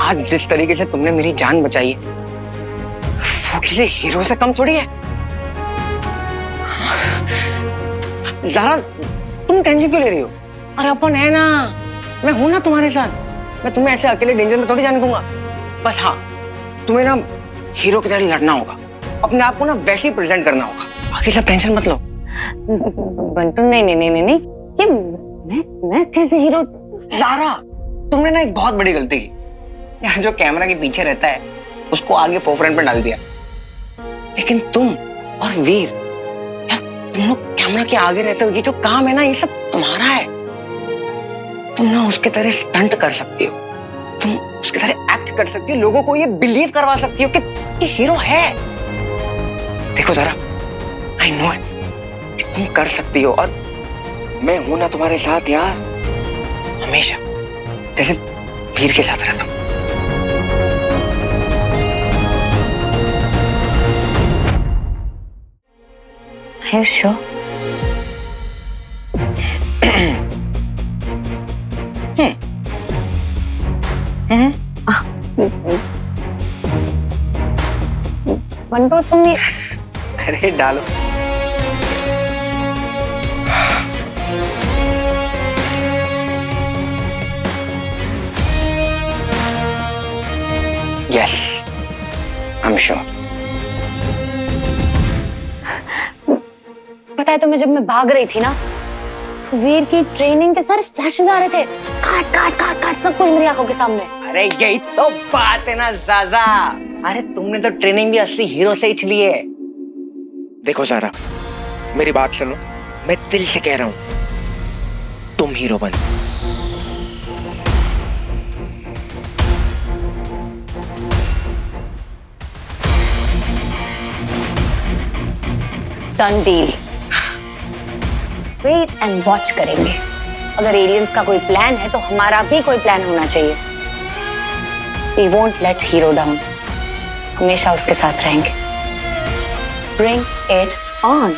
आज जिस तरीके से तुमने मेरी जान बचाई है वो किसी हीरो से कम थोड़ी है। ज़ारा, तुम टेंशन क्यों ले रही हो? अरे अपन है ना, मैं हूं ना तुम्हारे साथ। मैं तुम्हें ऐसे अकेले डेंजर में थोड़ी जाने दूंगा। बस हाँ, तुम्हें ना हीरो की तरह लड़ना होगा, अपने आप को ना वैसे ही प्रेजेंट करना होगा। बाकी सब टेंशन मत लो। बंटू, नहीं, ये मैं कैसे हीरो? ज़ारा, तुमने ना एक बहुत बड़ी गलती की यार। जो कैमरा के पीछे रहता है उसको आगे फोरफ्रंट पर डाल दिया। लेकिन तुम और वीर यार, तुम लोग कैमरा के आगे रहते हो। ये जो काम है ना, ये सब तुम्हारा है। तुम ना उसके तरह स्टंट कर सकती हो, तुम उसके तरह एक्ट कर सकती हो, लोगों को ये बिलीव करवा सकती हो कि हीरो है। देखो ज़रा, आई नो इट, तुम कर सकती हो और मैं हूं ना तुम्हारे साथ यार, हमेशा, जैसे वीर के साथ रहता हूं। Are you sure? बंटू, तुम ये अरे डालो। Yes, I'm sure. है तुम्हें, जब मैं भाग रही थी ना, वीर की ट्रेनिंग के सारे फ्लैशेस आ रहे थे, काट काट काट काट सब कुछ मेरी आंखों के सामने। अरे यही तो बात है ना ज़ाज़ा, अरे तुमने तो ट्रेनिंग भी असली हीरो से ही चली है। देखो ज़ारा, मेरी बात सुनो, मैं दिल से कह रहा हूं, तुम हीरो बनो। Done deal. Wait and watch करेंगे। अगर एलियंस का कोई प्लान है तो हमारा भी कोई प्लान होना चाहिए। We won't let hero down, हमेशा उसके साथ रहेंगे। Bring it on।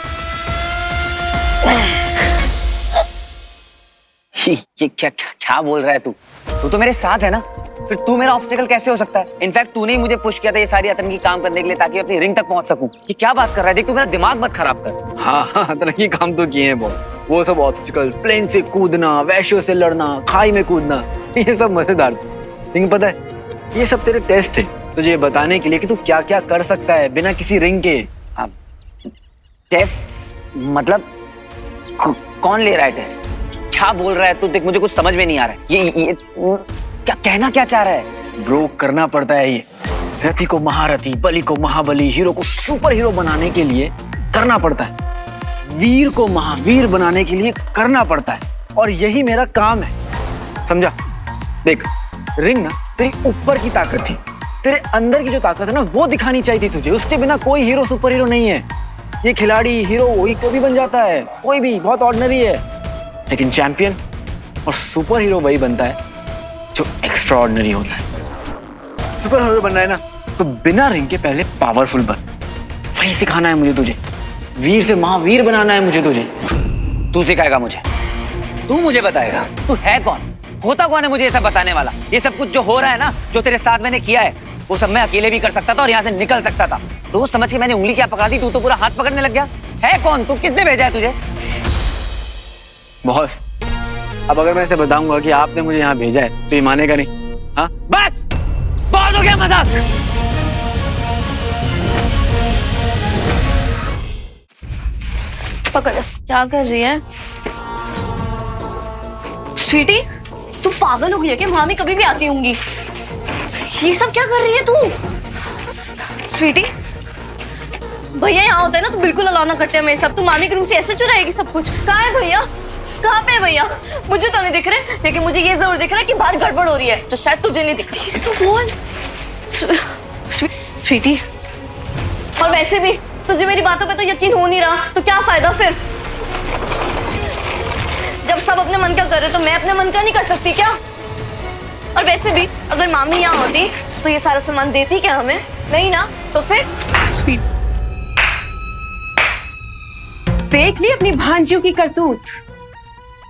ये क्या बोल रहा है तू? तू तो मेरे साथ है ना, फिर तू मेरा ऑब्स्टेकल कैसे हो सकता है? इनफैक्ट तूने ही मुझे पुश किया था ये सारी आतंकी काम करने के लिए, ताकि अपनी रिंग तक पहुंच सकूं। ये क्या बात कर रहा है? देख, तू मेरा दिमाग मत खराब कर। हाँ, आतंकी काम तो किए हैं बहुत। वो सब ऑब्स्टिकल, प्लेन से कूदना, वैश्यों से लड़ना, खाई में कूदना, ये सब मजेदार थे। लेकिन पता है, ये सब तेरे टेस्ट थे तुझे बताने के लिए कि तू क्या क्या कर सकता है बिना किसी रिंग के। टेस्ट मतलब कौन ले रहा है टेस्ट? क्या बोल रहा है तू? देख, मुझे कुछ समझ में नहीं आ रहा है। ये क्या कहना क्या चाह रहा है? ब्रो, करना पड़ता है ये। रति को महारथी, बलि को महाबली, हीरो को सुपर हीरो बनाने के लिए करना पड़ता है। वीर को महावीर बनाने के लिए करना पड़ता है, और यही मेरा काम है, समझा? देख, रिंग ना तेरी ऊपर की ताकत थी, तेरे अंदर की जो ताकत है ना वो दिखानी चाहिए थी तुझे। उसके बिना कोई हीरो सुपर हीरो नहीं है। ये खिलाड़ी हीरो वही कोई भी बन जाता है, कोई भी बहुत ऑर्डिनरी है, लेकिन चैंपियन और सुपर हीरो वही बनता है जो एक्स्ट्रा ऑर्डिनरी होता है। सुपर हीरो बनना है ना तो बिना रिंग के पहले पावरफुल बन, वही सिखाना है मुझे तुझे। वीर से महावीर बनाना है मुझे तुझे। तू सिखाएगा मुझे? तू मुझे बताएगा? तू है कौन? होता कौन है मुझे ये सब बताने वाला? ये सब कुछ जो हो रहा है ना, जो तेरे साथ मैंने किया है, वो सब मैं अकेले भी कर सकता था और यहाँ से निकल सकता था। दोस्त समझ के मैंने उंगली क्या पकड़ा दी, तू तो पूरा हाथ पकड़ने लग गया। है कौन तू? किसने भेजा है तुझे? बॉस, अब अगर मैं इसे बताऊंगा कि आपने मुझे यहाँ भेजा है तो ये मानेगा नहीं। हाँ, बस बहुत हो गया मजाक। पकड़ इसको। क्या कर रही है स्वीटी? तू पागल हो गई है क्या? मामी कभी भी आती होंगी। ये सब क्या कर रही है तू? स्वीटी, भैया यहाँ होता है ना तो बिल्कुल अलाउ ना करते हमें सब। तू मामी के रूम से ऐसे चुराएगी सब कुछ? कहाँ है भैया? कहाँ पे है भैया? मुझे तो नहीं दिख रहे, लेकिन मुझे ये जरूर दिख रहा है कि बाहर गड़बड़ हो रही है, जो शायद तुझे नहीं दिख रही। तो बोल स्वीटी। और वैसे भी तुझे मेरी बातों पे तो यकीन हो नहीं रहा, तो क्या फायदा फिर? जब सब अपने मन का कर रहे तो मैं अपने मन का नहीं कर सकती क्या? और वैसे भी अगर मामी यहाँ होती तो ये सारा सामान देती क्या हमें? नहीं ना, तो फिर देख ली अपनी भांजियों की करतूत।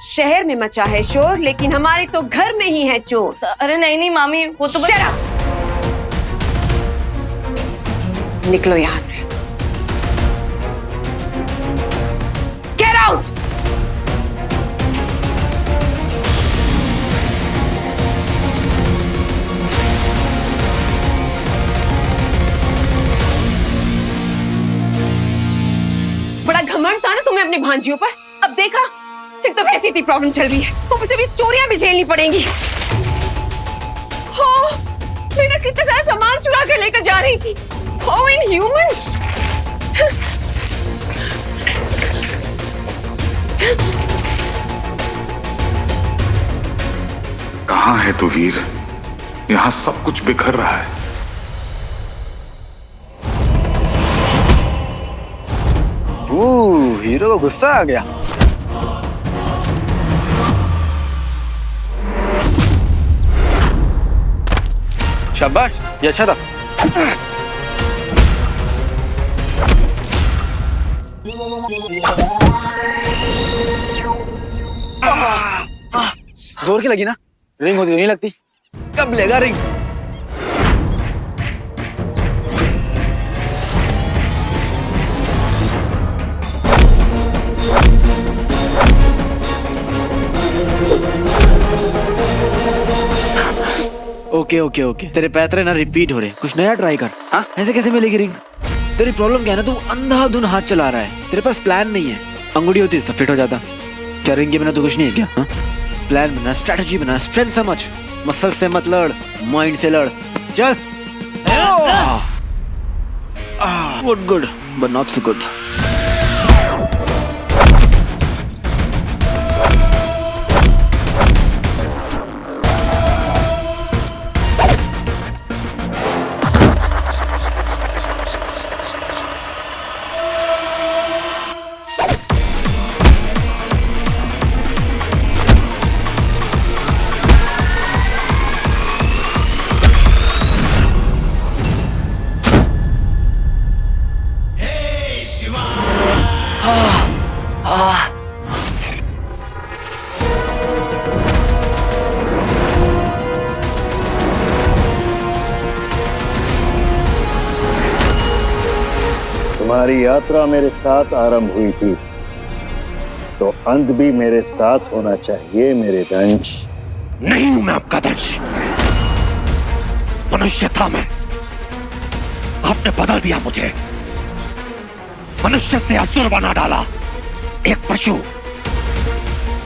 शहर में मचा है शोर, लेकिन हमारे तो घर में ही है चोर। अरे नहीं नहीं मामी, वो तो निकलो यहाँ से। Get out. बड़ा घमंड था ना तुम्हें अपनी भांजियों पर। अब देखा, एक तो वैसी इतनी प्रॉब्लम चल रही है, ऊपर से भी चोरियां भी झेलनी पड़ेंगी। हाँ, मैंने कितने सारा सामान चुरा कर लेकर जा रही थी। How inhuman! कहाँ है तू वीर? यहाँ सब कुछ बिखर रहा है। हीरो को गुस्सा आ गया। शाबाश, ये अच्छा था। जोर की लगी ना? रिंग होती तो नहीं लगती। कब लेगा रिंग? ओके ओके ओके, तेरे पैतरे ना रिपीट हो रहे, कुछ नया ट्राई कर। हाँ, ऐसे कैसे मिलेगी रिंग? तेरी प्रॉब्लम क्या है ना, तू अंधाधुन हाथ चला रहा है, तेरे पास प्लान नहीं है। अंगूठी होती तो फिट हो जाता। क्या रिंग के बिना तो कुछ नहीं है क्या? हाँ, प्लान बना, स्ट्रेटजी बना, स्ट्रेंथ समझ, मसल से मत लड़, माइंड से लड़। चल। Good but not so good. तुम्हारी यात्रा मेरे साथ आरंभ हुई थी, तो अंत भी मेरे साथ होना चाहिए मेरे दंश। नहीं हूं मैं आपका दंश, मनुष्य था मैं। आपने बदल दिया मुझे, मनुष्य से असुर बना डाला। एक पशु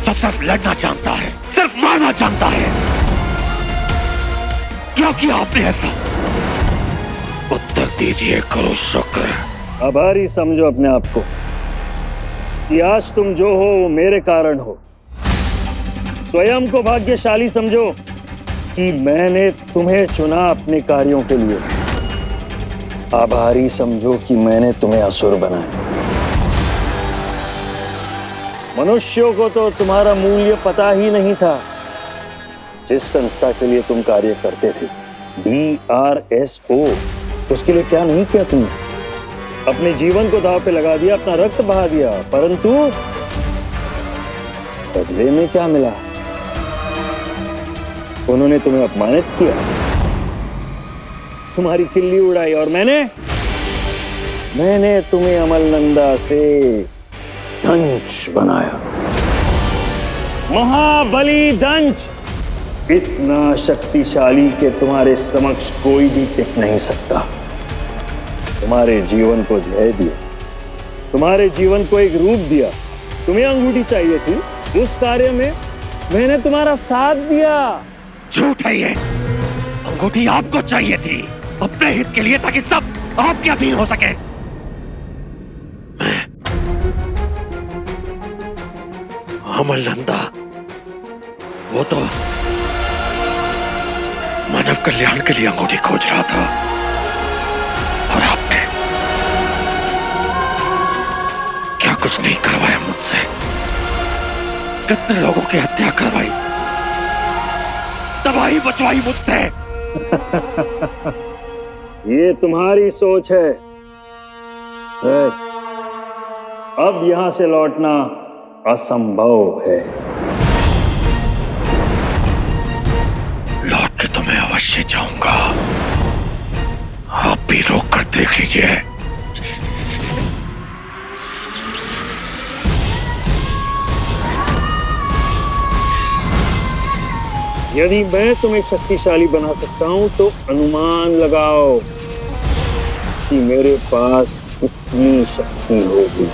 जो सिर्फ लड़ना जानता है, सिर्फ मारना जानता है। क्यों किया आपने ऐसा? उत्तर दीजिए करो शुक्र। आभारी समझो अपने आप को कि आज तुम जो हो वो मेरे कारण हो। स्वयं को भाग्यशाली समझो कि मैंने तुम्हें चुना अपने कार्यों के लिए। आभारी समझो कि मैंने तुम्हें असुर बनाया। मनुष्यों को तो तुम्हारा मूल्य पता ही नहीं था। जिस संस्था के लिए तुम कार्य करते थे, BRSO, उसके लिए क्या नहीं किया तुमने? अपने जीवन को दांव पे लगा दिया, अपना रक्त बहा दिया, परंतु बदले में क्या मिला? उन्होंने तुम्हें अपमानित किया, तुम्हारी खिल्ली उड़ाई, और मैंने तुम्हें अमलनंदा से दंश बनाया। महाबली दंश, इतना शक्तिशाली कि तुम्हारे समक्ष कोई भी टिक नहीं सकता। तुम्हारे जीवन को ध्येय दिया, तुम्हारे जीवन को एक रूप दिया। तुम्हें अंगूठी चाहिए थी, उस कार्य में मैंने तुम्हारा साथ दिया। झूठ है ये, अंगूठी आपको चाहिए थी अपने हित के लिए, ताकि सब आपके अधीन हो सके। मैं अमलनंदा, वो तो मानव कल्याण के लिए अंगूठी खोज रहा था, और आपने क्या कुछ नहीं करवाया मुझसे। कितने लोगों की हत्या करवाई, तबाही बचवाई मुझसे। ये तुम्हारी सोच है। अब यहां से लौटना असंभव है। लौट के तो मैं अवश्य जाऊंगा, आप भी रोक कर देख लीजिए। यदि मैं तुम्हें शक्तिशाली बना सकता हूं तो अनुमान लगाओ कि मेरे पास कितनी शक्ति होगी।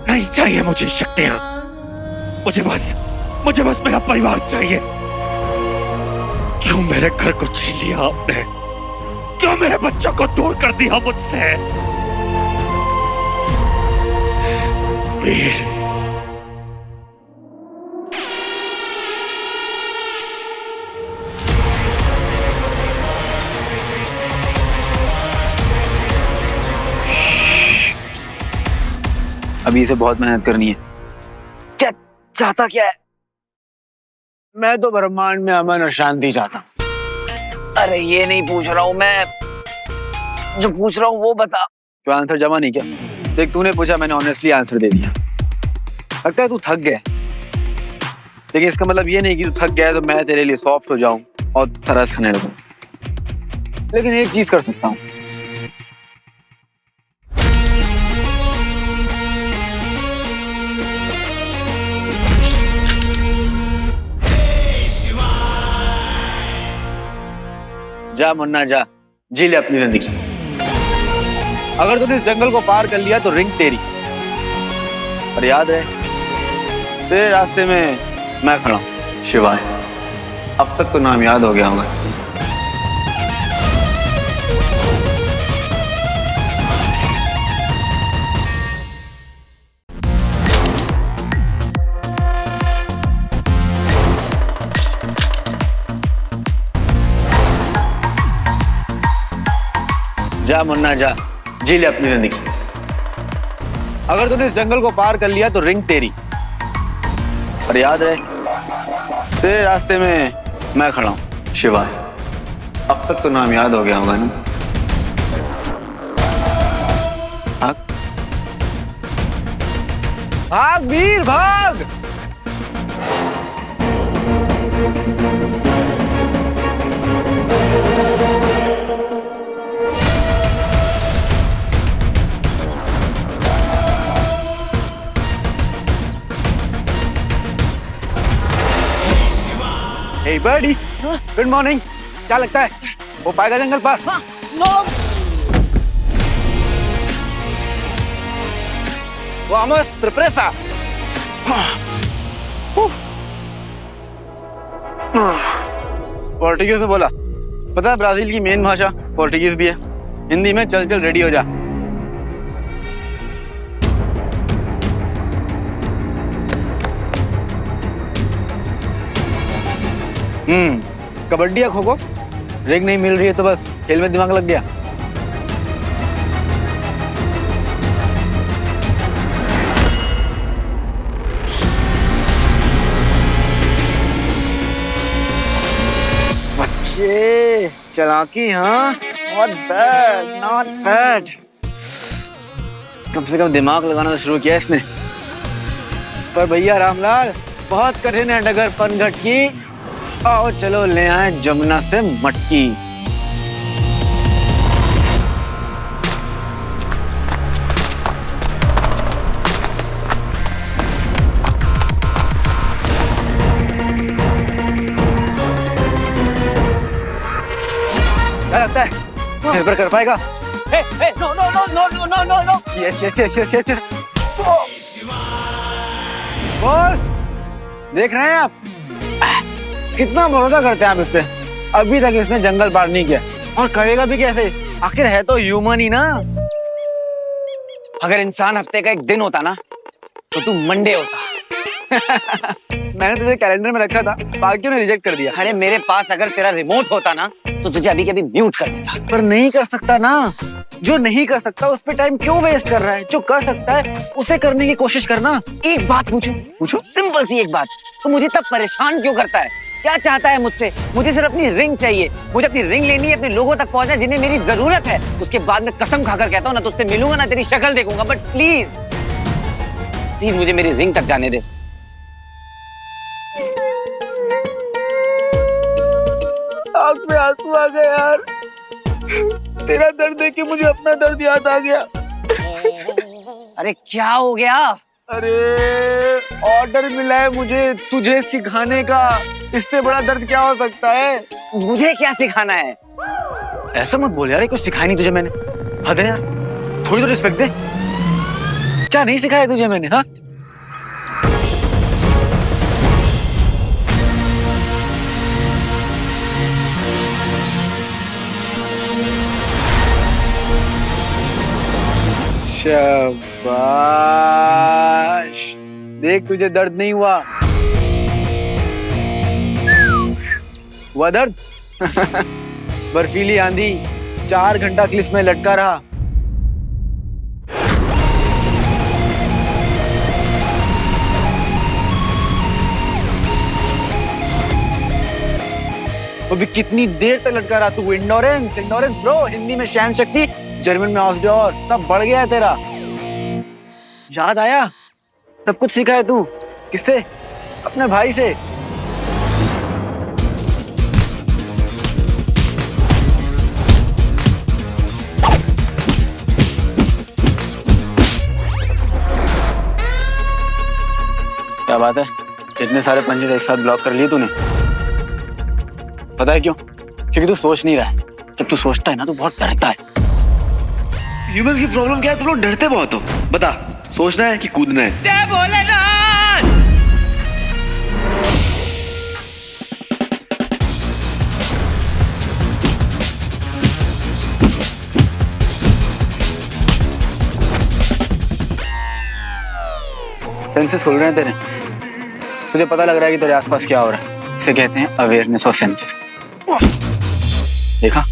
नहीं चाहिए मुझे शक्तियां, मुझे बस मेरा परिवार चाहिए। क्यों मेरे घर को छीन लिया आपने? क्यों मेरे बच्चों को दूर कर दिया मुझसे? वीर, अभी इसे बहुत मेहनत करनी है। क्या चाहता क्या है? मैं तो ब्रह्मांड में अमन और शांति चाहता हूँ। अरे ये नहीं पूछ रहा हूँ मैं, जो पूछ रहा हूँ वो बता। क्यों आंसर जमा नहीं क्या? देख, तूने पूछा, मैंने ऑनेस्टली आंसर दे दिया। लगता है तू थक गया, लेकिन इसका मतलब ये नहीं कि तू थक गया तो मैं तेरे लिए सॉफ्ट हो जाऊं और तरस खाने लगूं। लेकिन एक चीज कर सकता हूँ, जा मुन्ना जा, जी ले अपनी जिंदगी। अगर तूने इस जंगल को पार कर लिया तो रिंग तेरी, और याद रहे तेरे रास्ते में मैं खड़ा हूं शिवाय। अब तक तो नाम याद हो गया होगा। जा मुन्ना जा, जी ले अपनी जिंदगी। अगर तूने इस जंगल को पार कर लिया तो रिंग तेरी, और याद रहे तेरे रास्ते में मैं खड़ा हूं शिवाय। अब तक तो नाम याद हो गया होगा ना। भाग वीर भाग। Hey buddy, good morning. क्या लगता है वो पाएगा जंगल पार? Vamos, presa. पोर्टुगीज में बोला, पता है ब्राजील की मेन भाषा पोर्टुगीज भी है। हिंदी में चल चल रेडी हो जा। कबड्डी या खो खो, रिंग नहीं मिल रही है तो बस खेल में दिमाग लग गया। बच्चे चालाकी, हाँ नॉट बैड नॉट बैड। कम से कम दिमाग लगाना तो शुरू किया इसने। पर भैया रामलाल, बहुत कठिन है डगर पनघट की। आओ चलो ले आए जमुना से मटकी। क्या लगता है निर्भर कर पाएगा? No no no no no no no no. Yes yes yes yes yes. Boss देख रहे हैं आप, कितना भरोसा करते हैं आप इस पे। अभी तक इसने जंगल पार नहीं किया, और करेगा भी कैसे? आखिर है तो ह्यूमन ही ना। अगर इंसान हफ्ते का एक दिन होता ना तो तू मंडे होता। मैंने तुझे कैलेंडर में रखा था, बाकियों ने रिजेक्ट कर दिया। अरे मेरे पास अगर तेरा रिमोट होता ना तो तुझे अभी के अभी म्यूट कर देता। पर नहीं कर सकता ना। जो नहीं कर सकता उस पे टाइम क्यों वेस्ट कर रहा है? जो कर सकता है उसे करने की कोशिश करना। एक बात पूछूं? पूछो, सिंपल सी एक बात। तो मुझे तब परेशान क्यों करता है? क्या चाहता है मुझसे? मुझे सिर्फ अपनी रिंग चाहिए। मुझे अपनी रिंग लेनी है, अपने लोगों तक पहुंचना जिन्हें मेरी जरूरत है। उसके बाद मैं कसम खाकर कहता हूँ ना तो उससे मिलूंगा ना तेरी शक्ल देखूंगा। बट प्लीज प्लीज मुझे मेरी रिंग तक जाने दे। आंख में आंसू आ गए यार। तेरा दर्द देख के मुझे अपना दर्द याद आ गया। अरे क्या हो गया? अरे ऑर्डर मिला है मुझे तुझे सिखाने का। इससे बड़ा दर्द क्या हो सकता है? मुझे क्या सिखाना है? ऐसा मत बोल यार, कुछ सिखाया नहीं तुझे मैंने। हद है यार, थोड़ी तो रिस्पेक्ट दे। क्या नहीं सिखाया तुझे मैंने? हाँ शाबाश, देख तुझे दर्द नहीं हुआ। हुआ दर्द? बर्फीली आंधी 4 घंटा क्लिफ में लटका रहा। वो भी कितनी देर तक लटका रहा तू? इंडोरेंस इंडोरेंस ब्रो, हिंदी में सहन शक्ति, जर्मन में ऑस्डोर, सब बढ़ गया है तेरा। याद आया? सब कुछ सीखा है तू किससे? अपने भाई से। क्या बात है, इतने सारे पंचेस एक साथ ब्लॉक कर लिए तूने? पता है क्यों? क्योंकि तू सोच नहीं रहा है। जब तू सोचता है ना तो बहुत डरता है। ह्यूमंस की प्रॉब्लम क्या है? तुम लोग डरते बहुत हो। बता, सोचना है कि कूदना है? जय भोलेनाथ। सेंसेस खुल रहे हैं तेरे। तुझे पता लग रहा है कि तेरे आसपास क्या हो रहा है। इसे कहते हैं अवेयरनेस ऑफ सेंसेस। देखा?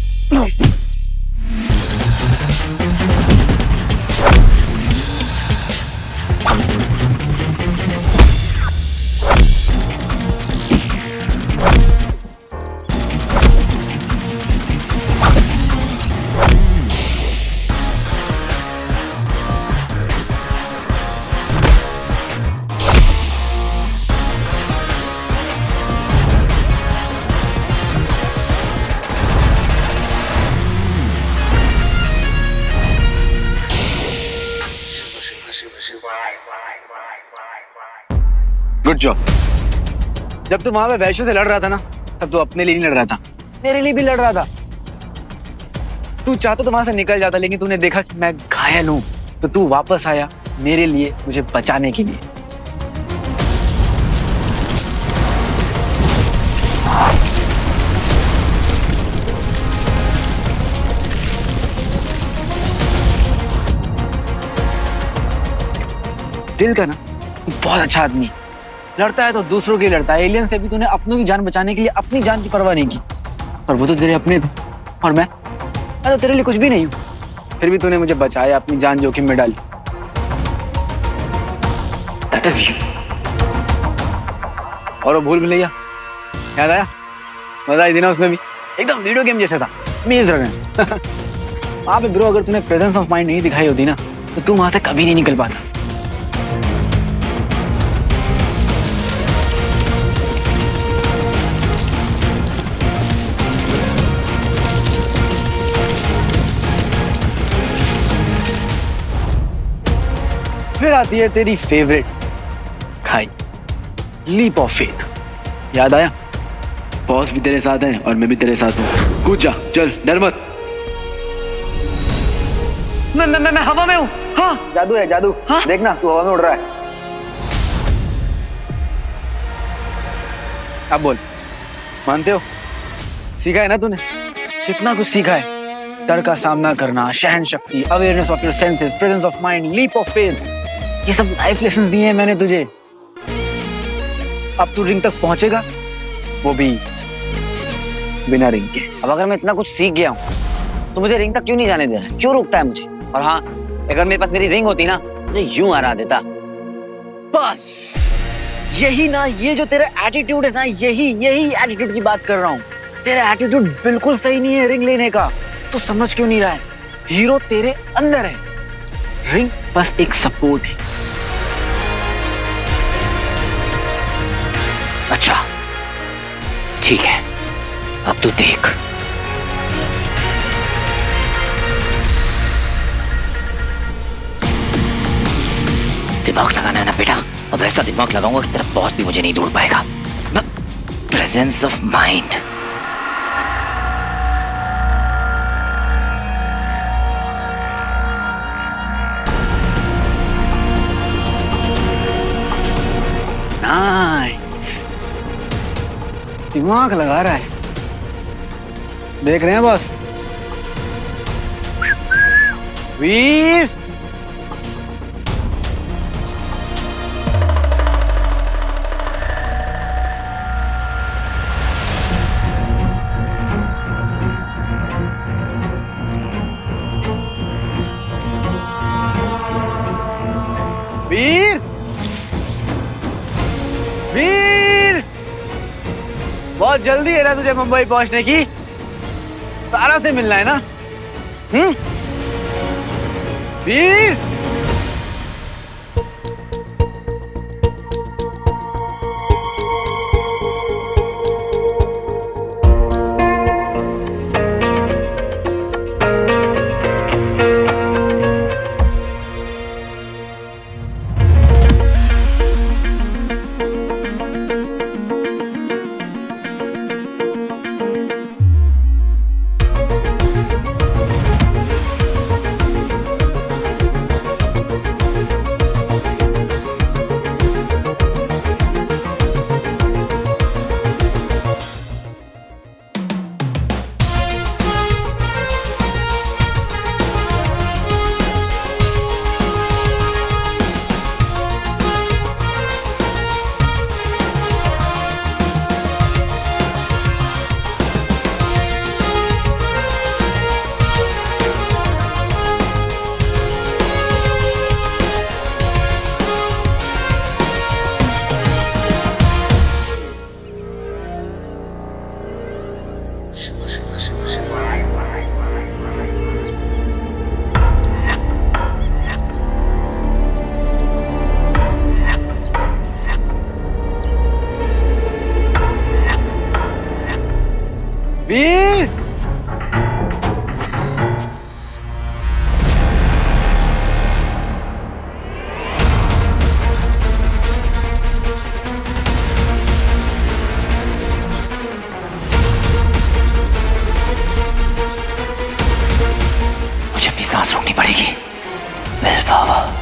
Good job. जब तू वहां पे वैश्य से लड़ रहा था ना, तब तू अपने लिए नहीं लड़ रहा था, मेरे लिए भी लड़ रहा था। तू चाहता तो वहां से निकल जाता, लेकिन तूने देखा कि मैं घायल हूं, तो तू वापस आया मेरे लिए, मुझे बचाने के लिए। दिल का ना बहुत अच्छा आदमी है। लड़ता है तो दूसरों के लिए लड़ता है। एलियन से भी तूने अपनों की जान बचाने के लिए अपनी जान की परवाह नहीं की, और वो तो तेरे अपने थे, और मैं तो तेरे लिए कुछ भी नहीं हूं। फिर भी तूने मुझे बचाया, अपनी जान जोखिम में डाली। That is you. और वो भूल भुलैया याद आया? मजा आई थी ना उसमें भी, एकदम वीडियो गेम जैसा था। मेज रहे वहां पे ब्रो, अगर तूने प्रेजेंस ऑफ माइंड नहीं दिखाई होती ना, तो तू वहां से कभी नहीं निकल पाता। फिर आती है तेरी फेवरेट खाई, लीप ऑफ फेथ। याद आया? बॉस भी तेरे साथ है और मैं भी तेरे साथ हूँ। कूद जा, चल, डर मत। मैं हवा में हूँ। हाँ, जादू है, जादू। हाँ? देखना, तू हवा में उड़ रहा है। अब बोल, मानते हो? सीखा है ना तूने? कितना कुछ सीखा है। डर का सामना करना, सहन शक्ति, awareness of your senses, presence of mind, leap of faith, ये सब लाइफ लेसन दिए हैं मैंने तुझे। अब तू रिंग तक पहुंचेगा, वो भी बिना रिंग के। अब अगर मैं इतना कुछ सीख गया हूँ तो मुझे रिंग तक क्यों नहीं जाने दे रहा है? क्यों रोकता है मुझे? और हाँ, अगर मेरे पास मेरी रिंग होती ना, मुझे यूं हरा देता। बस यही ना, ये जो तेरा एटीट्यूड है ना, यही एटीट्यूड की बात कर रहा हूँ। तेरा एटीट्यूड बिल्कुल सही नहीं है रिंग लेने का। तू समझ क्यों नहीं रहा है? हीरो तेरे अंदर है, रिंग बस एक सपोर्ट है। अच्छा ठीक है, अब तू देख। दिमाग लगाना है ना बेटा, अब ऐसा दिमाग लगाऊंगा कि तेरा बॉस भी मुझे नहीं ढूंढ पाएगा। Presence of mind. दिमाग लगा रहा है, देख रहे हैं बॉस। वीर, वीर, वीर, बहुत जल्दी है ना तुझे मुंबई पहुंचने की? तारा से मिलना है ना? वीर, वीर, मुझे अपनी सांस रोकनी पड़ेगी। Will power.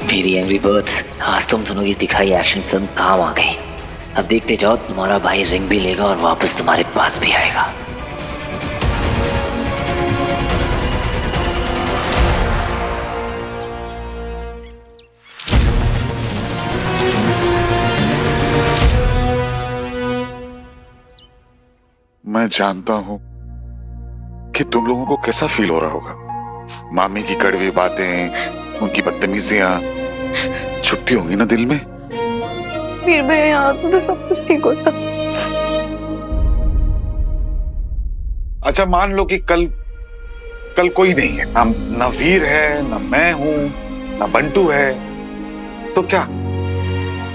मेरी एंग्री बर्ड्स, आज तुम दोनों की दिखाई एक्शन फिल्म काम आ गई। अब देखते जाओ, तुम्हारा भाई रिंग भी लेगा और वापस तुम्हारे पास भी आएगा। मैं जानता हूं कि तुम लोगों को कैसा फील हो रहा होगा। मामी की कड़वी बातें, उनकी बदतमीजियां छुट्टी होंगी ना दिल में। वीर भैया यहाँ तो सब कुछ ठीक होता। अच्छा मान लो कि कल कोई नहीं है, ना वीर है, ना मैं हूं, ना बंटू है, तो क्या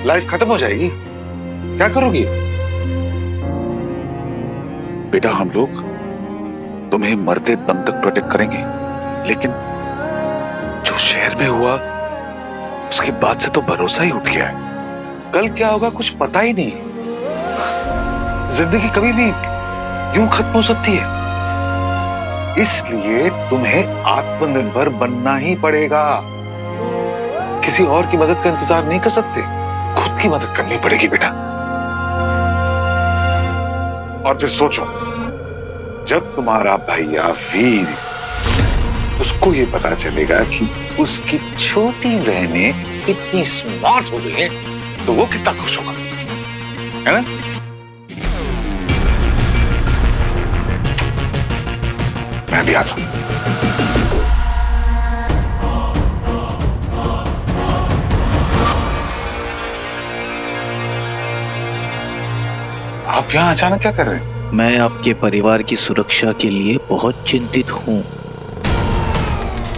लाइफ खत्म हो जाएगी? क्या करोगी? बेटा हम लोग तुम्हें मरते दम तक प्रोटेक्ट करेंगे, लेकिन जो शहर में हुआ उसके बाद से तो भरोसा ही उठ गया है। कल क्या होगा कुछ पता ही नहीं है। जिंदगी कभी भी यूं खत्म हो सकती है, इसलिए तुम्हें आत्मनिर्भर बनना ही पड़ेगा। किसी और की मदद का इंतजार नहीं कर सकते, खुद की मदद करनी पड़ेगी बेटा। और फिर सोचो, जब तुम्हारा भैया वीर, उसको ये पता चलेगा कि उसकी छोटी बहनें इतनी स्मार्ट हो गई हैं, तो वो कितना खुश होगा, है ना? मैं भी आता हूं। आप यहाँ अचानक क्या कर रहे हैं? मैं आपके परिवार की सुरक्षा के लिए बहुत चिंतित हूँ।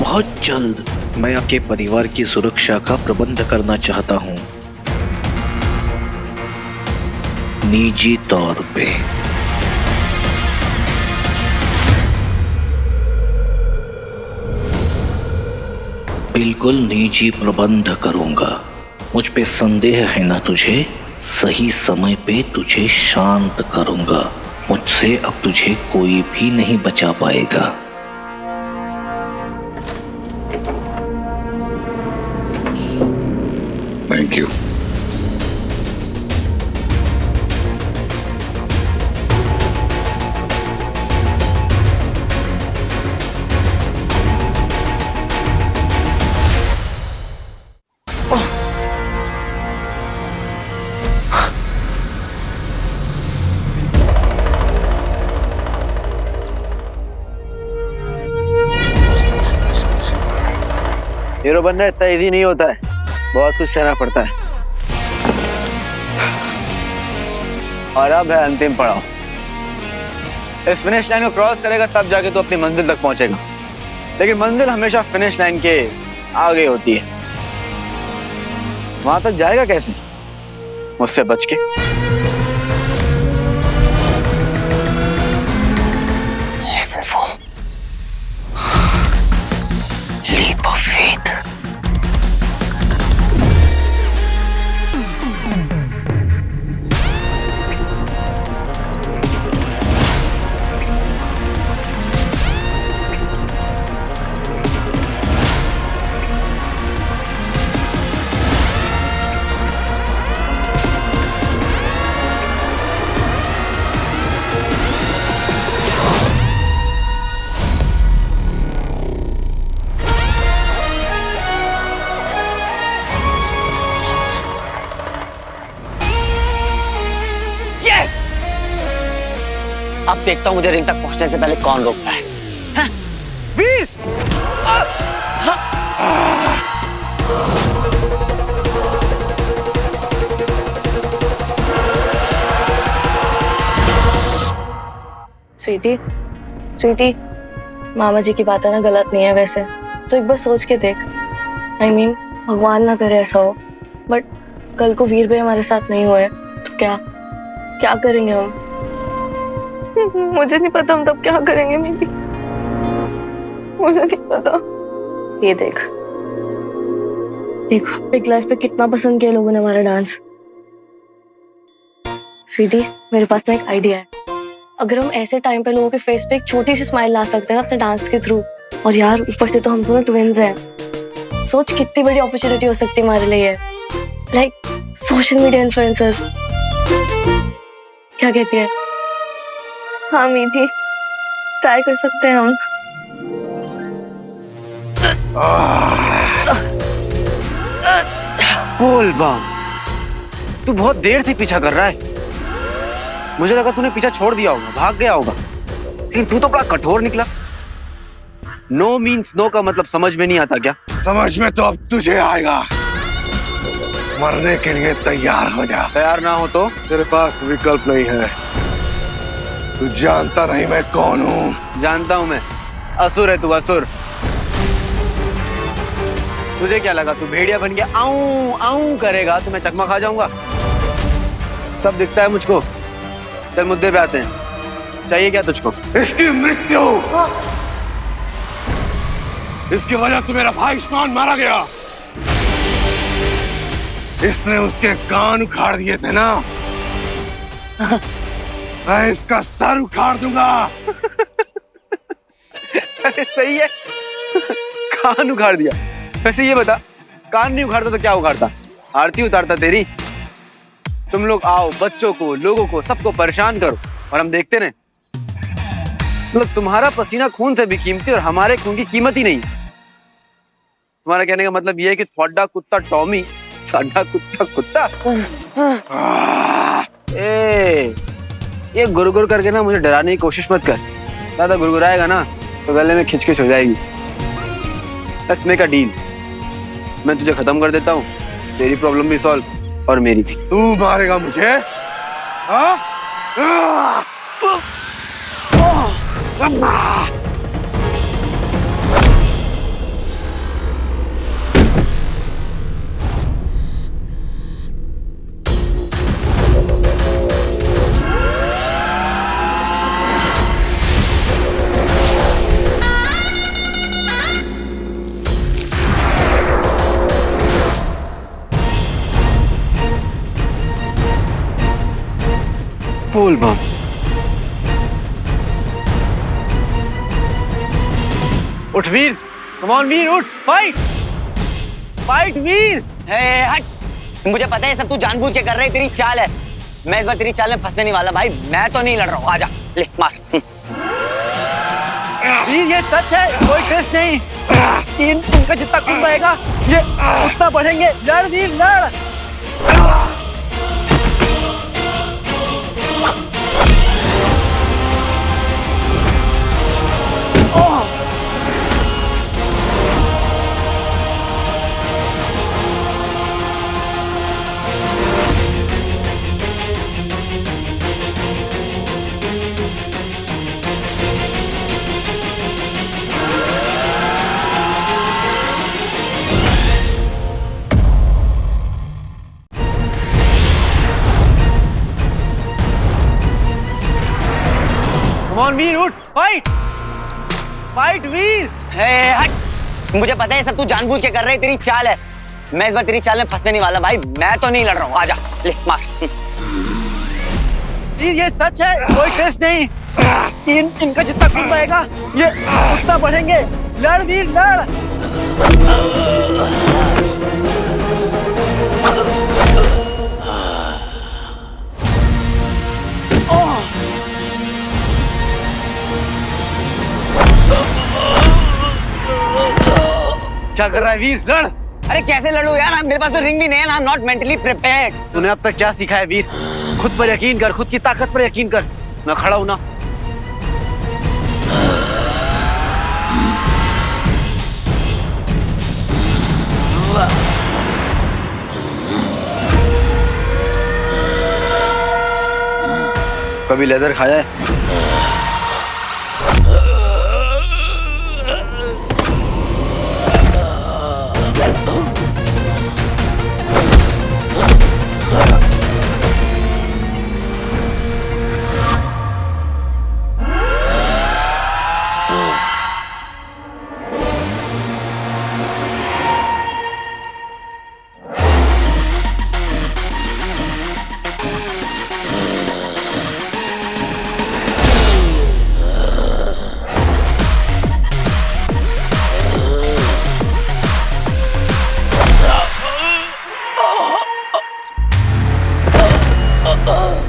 बहुत जल्द मैं आपके परिवार की सुरक्षा का प्रबंध करना चाहता हूँ, निजी तौर पे। बिल्कुल निजी प्रबंध करूंगा। मुझ पे संदेह है ना तुझे? सही समय पे तुझे शांत करूंगा। मुझसे अब तुझे कोई भी नहीं बचा पाएगा। Thank you. हीरो बनना इतना इजी नहीं होता है, बहुत कुछ सहना पड़ता है। और अब है अंतिम पड़ाव। इस फिनिश लाइन को क्रॉस करेगा तब जाके तू अपनी मंजिल तक पहुंचेगा, लेकिन मंजिल हमेशा फिनिश लाइन के आगे होती है। वहां तक जाएगा कैसे? मुझसे बच के। देखता हूँ मुझे रिंग तक पहुंचने से पहले कौन रोकता है। वीर! स्वीटी, स्वीटी, मामा जी की बात है ना, गलत नहीं है वैसे, तो एक बार सोच के देख। I mean, भगवान ना करे ऐसा हो, बट कल को वीर भाई हमारे साथ नहीं हुए तो क्या क्या करेंगे हम? मुझे नहीं पता हम तब क्या करेंगे। मेबी मुझे नहीं पता। ये देख बिग लाइफ पे कितना पसंद किया लोगों ने हमारा डांस। स्वीटी, मेरे पास ना एक आइडिया है। अगर हम ऐसे टाइम पे लोगों के फेस पे एक छोटी सी स्माइल ला सकते हैं ना अपने डांस के थ्रू, और यार ऊपर से तो हम दोनों ट्विन्स हैं, सोच कितनी बड़ी अपॉर्चुनिटी हो सकती है हमारे लिए। लाइक सोशल मीडिया इन्फ्लुएंसर्स, क्या कहती है? हाँ मीठी, ट्राई कर सकते हैं हम। बोल बम, तू बहुत देर से पीछा कर रहा है। मुझे लगा तूने पीछा छोड़ दिया होगा, भाग गया होगा, लेकिन तू तो बड़ा कठोर निकला। नो मीन्स नो का मतलब समझ में नहीं आता क्या? समझ में तो अब तुझे आएगा। मरने के लिए तैयार हो जा। तैयार ना हो तो? तेरे पास विकल्प नहीं है। तू जानता नहीं मैं कौन हूँ? जानता हूँ मैं, असुर है तू, असुर। तुझे क्या लगा तू भेड़िया बन गया आऊं आऊं करेगा तो मैं चकमा खा जाऊंगा? सब दिखता है मुझको। चल मुद्दे पे आते हैं, चाहिए क्या तुझको? इसकी मृत्यु। इसकी वजह से मेरा भाई श्वान मारा गया। इसने उसके कान उखाड़ दिए थे ना, मैं इसका सर उखाड़ दूंगा। अरे सही है, कान उखाड़ दिया। वैसे ये बता, कान नहीं उखाड़ता तो क्या उखाड़ता? आरती उतारता तेरी। तुम लोग आओ, बच्चों को, लोगों को, सबको परेशान करो और हम देखते रहे। मतलब तुम्हारा पसीना खून से भी कीमती और हमारे खून की कीमत ही नहीं। तुम्हारा कहने का मतलब ये है कि थोड़ा कुत्ता टॉमी, साडा कुत्ता कुत्ता। ये गुरगुर करके ना मुझे डराने की कोशिश मत कर। ज्यादा गुरगुराएगा ना तो गले में खिचखिच हो जाएगी। Let's make a deal. मैं तुझे खत्म कर देता हूँ, तेरी प्रॉब्लम भी सॉल्व और मेरी भी। तू मारेगा मुझे? बोल बम, उठ वीर, कम ऑन वीर, उठ, फाइट फाइट वीर। हट, मुझे पता है सब तू जानबूझ के कर रही, तेरी चाल है। मैं इस बार तेरी चाल में फंसने नहीं वाला भाई, मैं तो नहीं लड़ रहा हूँ। आजा, ले मार। वीर ये सच है, कोई टेस्ट नहीं। इनका जितना खून बहेगा ये उतना बढ़ेंगे। लड़ वीर लड़। वीर उठ, फाइट फाइट वीर। हट, मुझे पता है सब तू जानबूझ के कर रही, तेरी चाल है। मैं इस बार तेरी चाल में फंसने नहीं वाला भाई, मैं तो नहीं लड़ रहा हूँ। आजा, ले मार। वीर ये सच है, कोई टेस्ट नहीं। इनका जितना खून बहेगा ये उतना बढ़ेंगे। लड़ वीर लड़। क्या कर रहा है वीर? लड़। अरे कैसे लड़ू यार, मेरे पास तो रिंग भी नहीं है, I am not mentally prepared. तूने अब तक क्या सीखा है वीर? खुद पर यकीन कर, खुद की ताकत पर यकीन कर। मैं खड़ा हूं ना, कभी लेदर खाया है?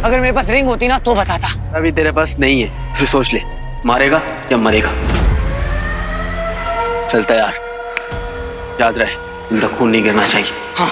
अगर मेरे पास रिंग होती ना तो बताता। अभी तेरे पास नहीं है, फिर सोच ले, मारेगा या मरेगा। चलता यार, याद रहे इनका खून नहीं गिरना चाहिए। हाँ।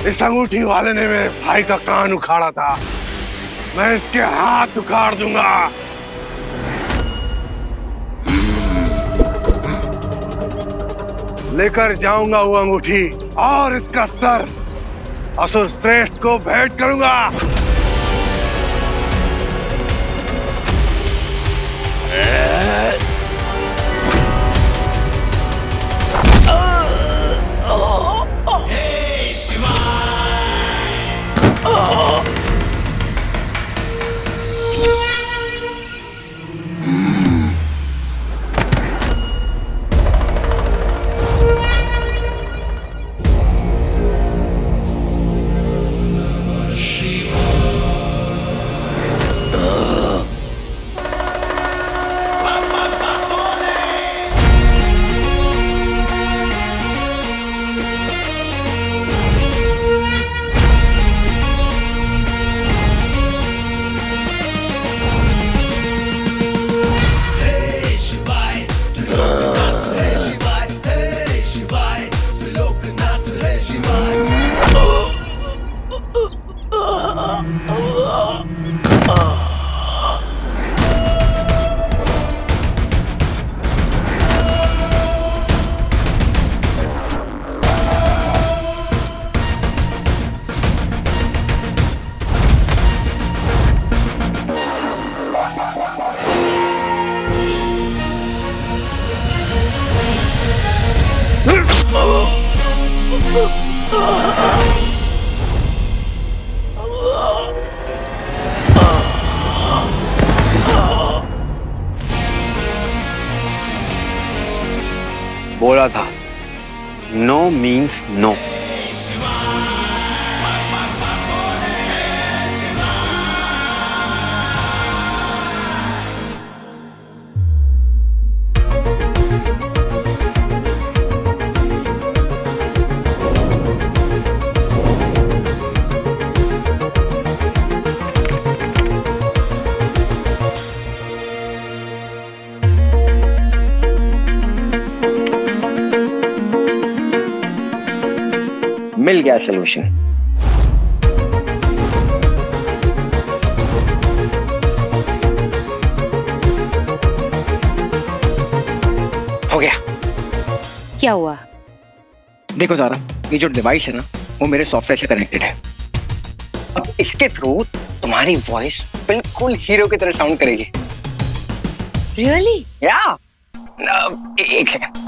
इस अंगूठी वाले ने मेरे भाई का कान उखाड़ा था, मैं इसके हाथ उखाड़ दूंगा। लेकर जाऊंगा वो अंगूठी और इसका सर असुर श्रेष्ठ को भेंट करूंगा। बोला था, नो मीन्स नो। मिल गया सलूशन। हो गया। क्या हुआ? देखो ज़ारा, ये जो डिवाइस है ना वो मेरे सॉफ्टवेयर से कनेक्टेड है। अब इसके थ्रू तुम्हारी वॉइस बिल्कुल हीरो की तरह साउंड करेगी। रियली? या एक सेकंड।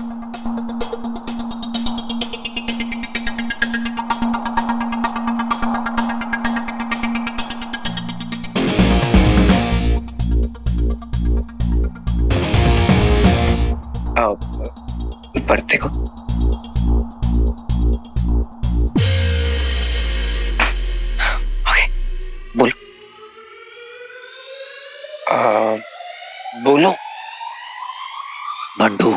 पढ़ते को ओके बोलो। बोलो Bantu.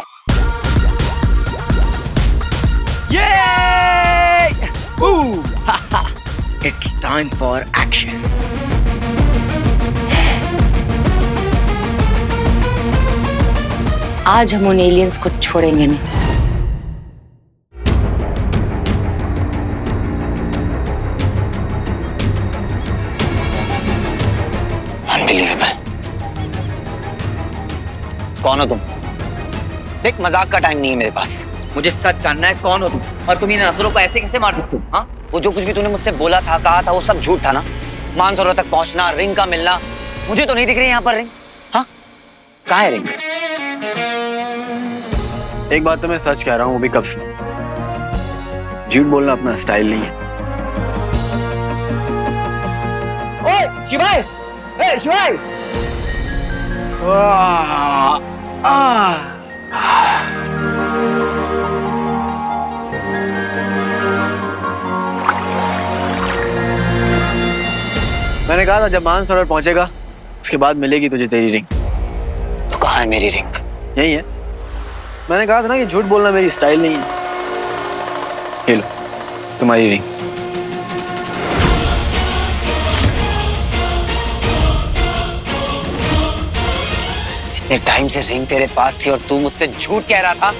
It's time for action. आज हम उन एलियंस को छोड़ेंगे नहीं। अनबिलीवेबल। कौन हो तुम? देख, मजाक का टाइम नहीं है मेरे पास। मुझे सच जानना है, कौन हो तुम और तुम इन असुरों को ऐसे कैसे मार सकते हो? हाँ, वो जो कुछ भी तूने मुझसे बोला था, कहा था, वो सब झूठ था ना? मानसरोवर तक पहुंचना, रिंग का मिलना, मुझे तो नहीं दिख रही यहाँ पर रिंग। हाँ, कहाँ है रिंग? एक बात तो मैं सच कह रहा हूँ, वो भी कब से। झूठ बोलना अपना स्टाइल नहीं है। ओए शिवाय, ए शिवाय। मैंने कहा था जब मानसरोवर पहुंचेगा उसके बाद मिलेगी तुझे तेरी रिंग। तो कहाँ है मेरी रिंग? यही है। मैंने कहा था ना कि झूठ बोलना मेरी स्टाइल नहीं है। ये लो तुम्हारी रिंग। इतने टाइम से रिंग तेरे पास थी और तू मुझसे झूठ कह रहा था।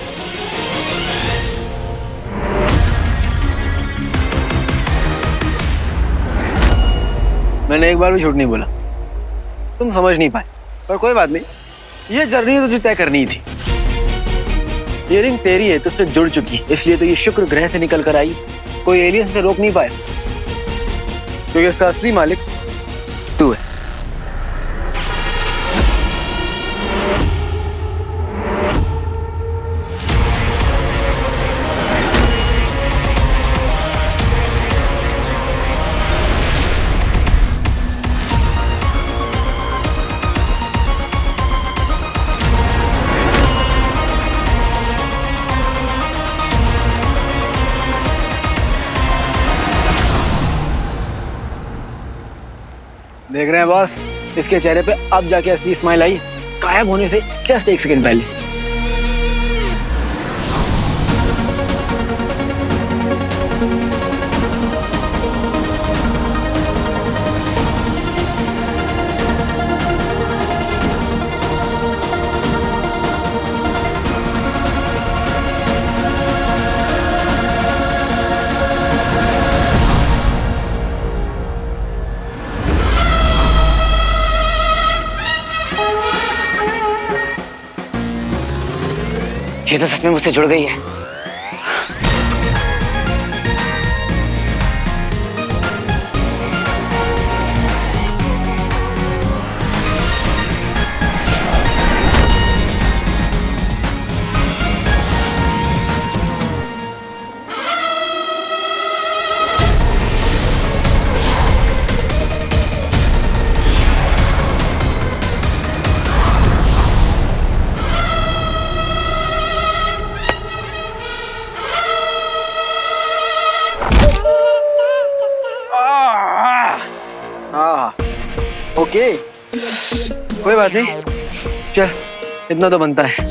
मैंने एक बार भी झूठ नहीं बोला, तुम समझ नहीं पाए। पर कोई बात नहीं, ये जर्नी तो तुझे तय करनी थी। ये रिंग तेरी है, तुझसे जुड़ चुकी है, इसलिए तो ये शुक्र ग्रह से निकल कर आई। कोई एलियन से रोक नहीं पाया, क्योंकि इसका असली मालिक तू है। देख रहे हैं बॉस, इसके चेहरे पे अब जाके असली स्माइल आई, गायब होने से जस्ट एक सेकंड पहले। ये तो सच में मुझसे जुड़ गई है। ओके, कोई बात नहीं, चल इतना तो बनता है।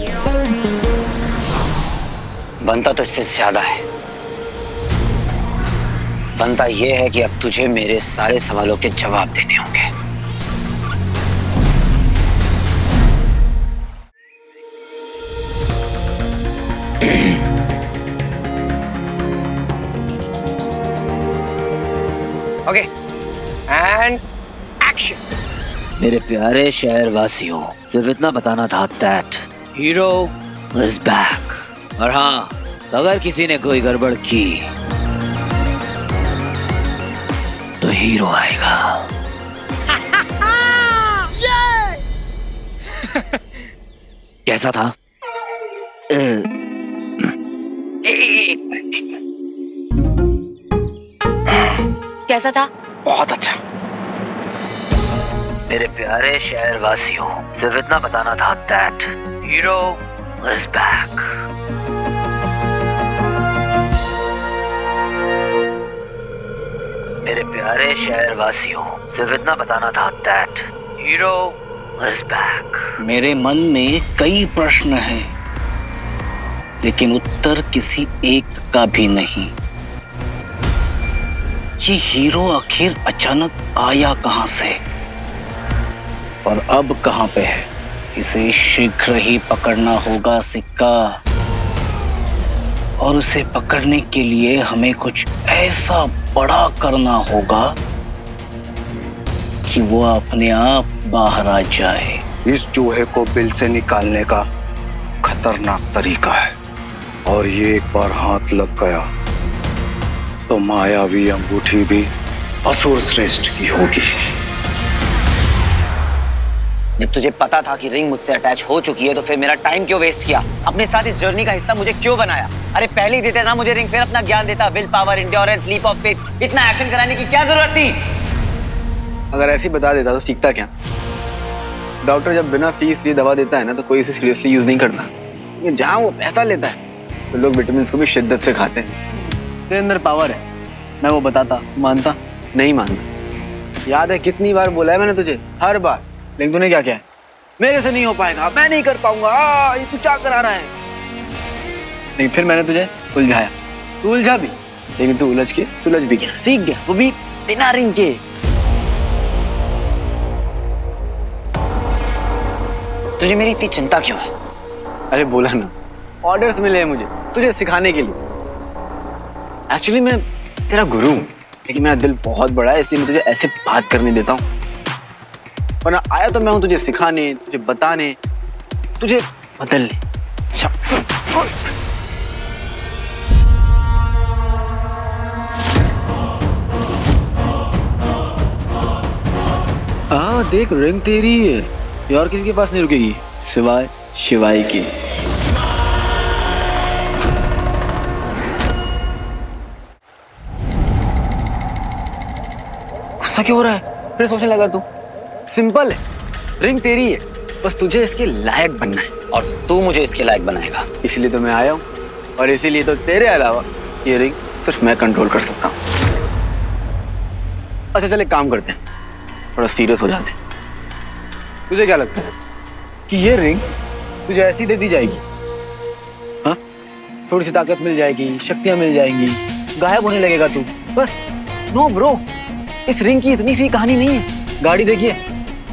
बनता तो इससे ज्यादा है। बनता यह है कि अब तुझे मेरे सारे सवालों के जवाब देने होंगे। Okay, and action. मेरे प्यारे शहरवासियों, सिर्फ इतना बताना था दैट हीरो इज बैक। और हाँ, अगर किसी ने कोई गड़बड़ की तो हीरो आएगा। कैसा था? कैसा था? बहुत अच्छा। मेरे प्यारे शहरवासियों, सिर्फ इतना बताना था दैट हीरो इज बैक। मेरे प्यारे शहरवासियों, सिर्फ इतना बताना था दैट हीरो इज बैक। मेरे मन में कई प्रश्न हैं, लेकिन उत्तर किसी एक का भी नहीं। ये हीरो आखिर अचानक आया कहां से और अब कहां पे है? इसे शीघ्र ही पकड़ना होगा सिक्का, और उसे पकड़ने के लिए हमें कुछ ऐसा बड़ा करना होगा कि वो अपने आप बाहर आ जाए। इस चूहे को बिल से निकालने का खतरनाक तरीका है, और ये एक बार हाथ लग गया तो मायावी अंगूठी भी असुर श्रेष्ठ की होगी। जब तुझे पता था कि रिंग मुझसे अटैच हो चुकी है तो फिर मेरा टाइम क्यों वेस्ट किया? अपने साथ इस जर्नी का हिस्सा मुझे क्यों बनाया? अरे पहले ही देते ना मुझे रिंग, फिर अपना ज्ञान देता। Will power, endurance, leap of faith, इतना एक्शन कराने की क्या जरूरत थी? अगर ऐसे ही बता देता तो सीखता क्या? डॉक्टर जब बिना फीस लिए दवा देता है ना तो कोई इसे सीरियसली यूज नहीं करता। लेकिन जहाँ वो पैसा लेता है तो लोग विटामिन को भी शिद्दत से खाते हैं। तेरे अंदर पावर है, मैं वो बताता, मानता नहीं मानता। याद है कितनी बार बोला है मैंने तुझे, हर बार, लेकिन तूने क्या किया है? मेरे से नहीं हो पाएगा, मैं नहीं कर पाऊंगा, ये तू क्या करा रहा है? नहीं, फिर मैंने तुझे उलझाया, तू उलझा भी, लेकिन तू उलझ के सुलझ भी गया, सीख गया, वो भी बिना रिंग के। तुझे मेरी इतनी चिंता क्यों है? अरे बोला ना, ऑर्डर्स मिले हैं मुझे तुझे सिखाने के लिए। एक्चुअली मैं तेरा गुरु हूँ, लेकिन मेरा दिल बहुत बड़ा है, इसलिए मैं तुझे ऐसे बात करने देता हूँ। वरना आया तो मैं हूँ तुझे सिखाने, तुझे बताने, तुझे बदलने। देख रिंग तेरी है, ये और किसी के पास नहीं रुकेगी सिवाय शिवाय की। गुस्सा क्यों हो रहा है? फिर सोचने लगा तू? सिंपल है, रिंग तेरी है, बस तुझे इसके लायक बनना है। और तू मुझे इसके लायक बनाएगा। इसीलिए तो मैं आया हूँ, और इसीलिए तो तेरे अलावा ये रिंग सिर्फ मैं कंट्रोल कर सकता हूँ। अच्छा चल एक काम करते हैं, थोड़ा सीरियस हो जाते हैं। तुझे क्या लगता है कि ये रिंग तुझे ऐसी दे दी जाएगी? हाँ, थोड़ी सी ताकत मिल जाएगी, शक्तियां मिल जाएंगी, गायब होने लगेगा तू, बस? नो ब्रो, इस रिंग की इतनी सी कहानी नहीं है। गाड़ी देखिए,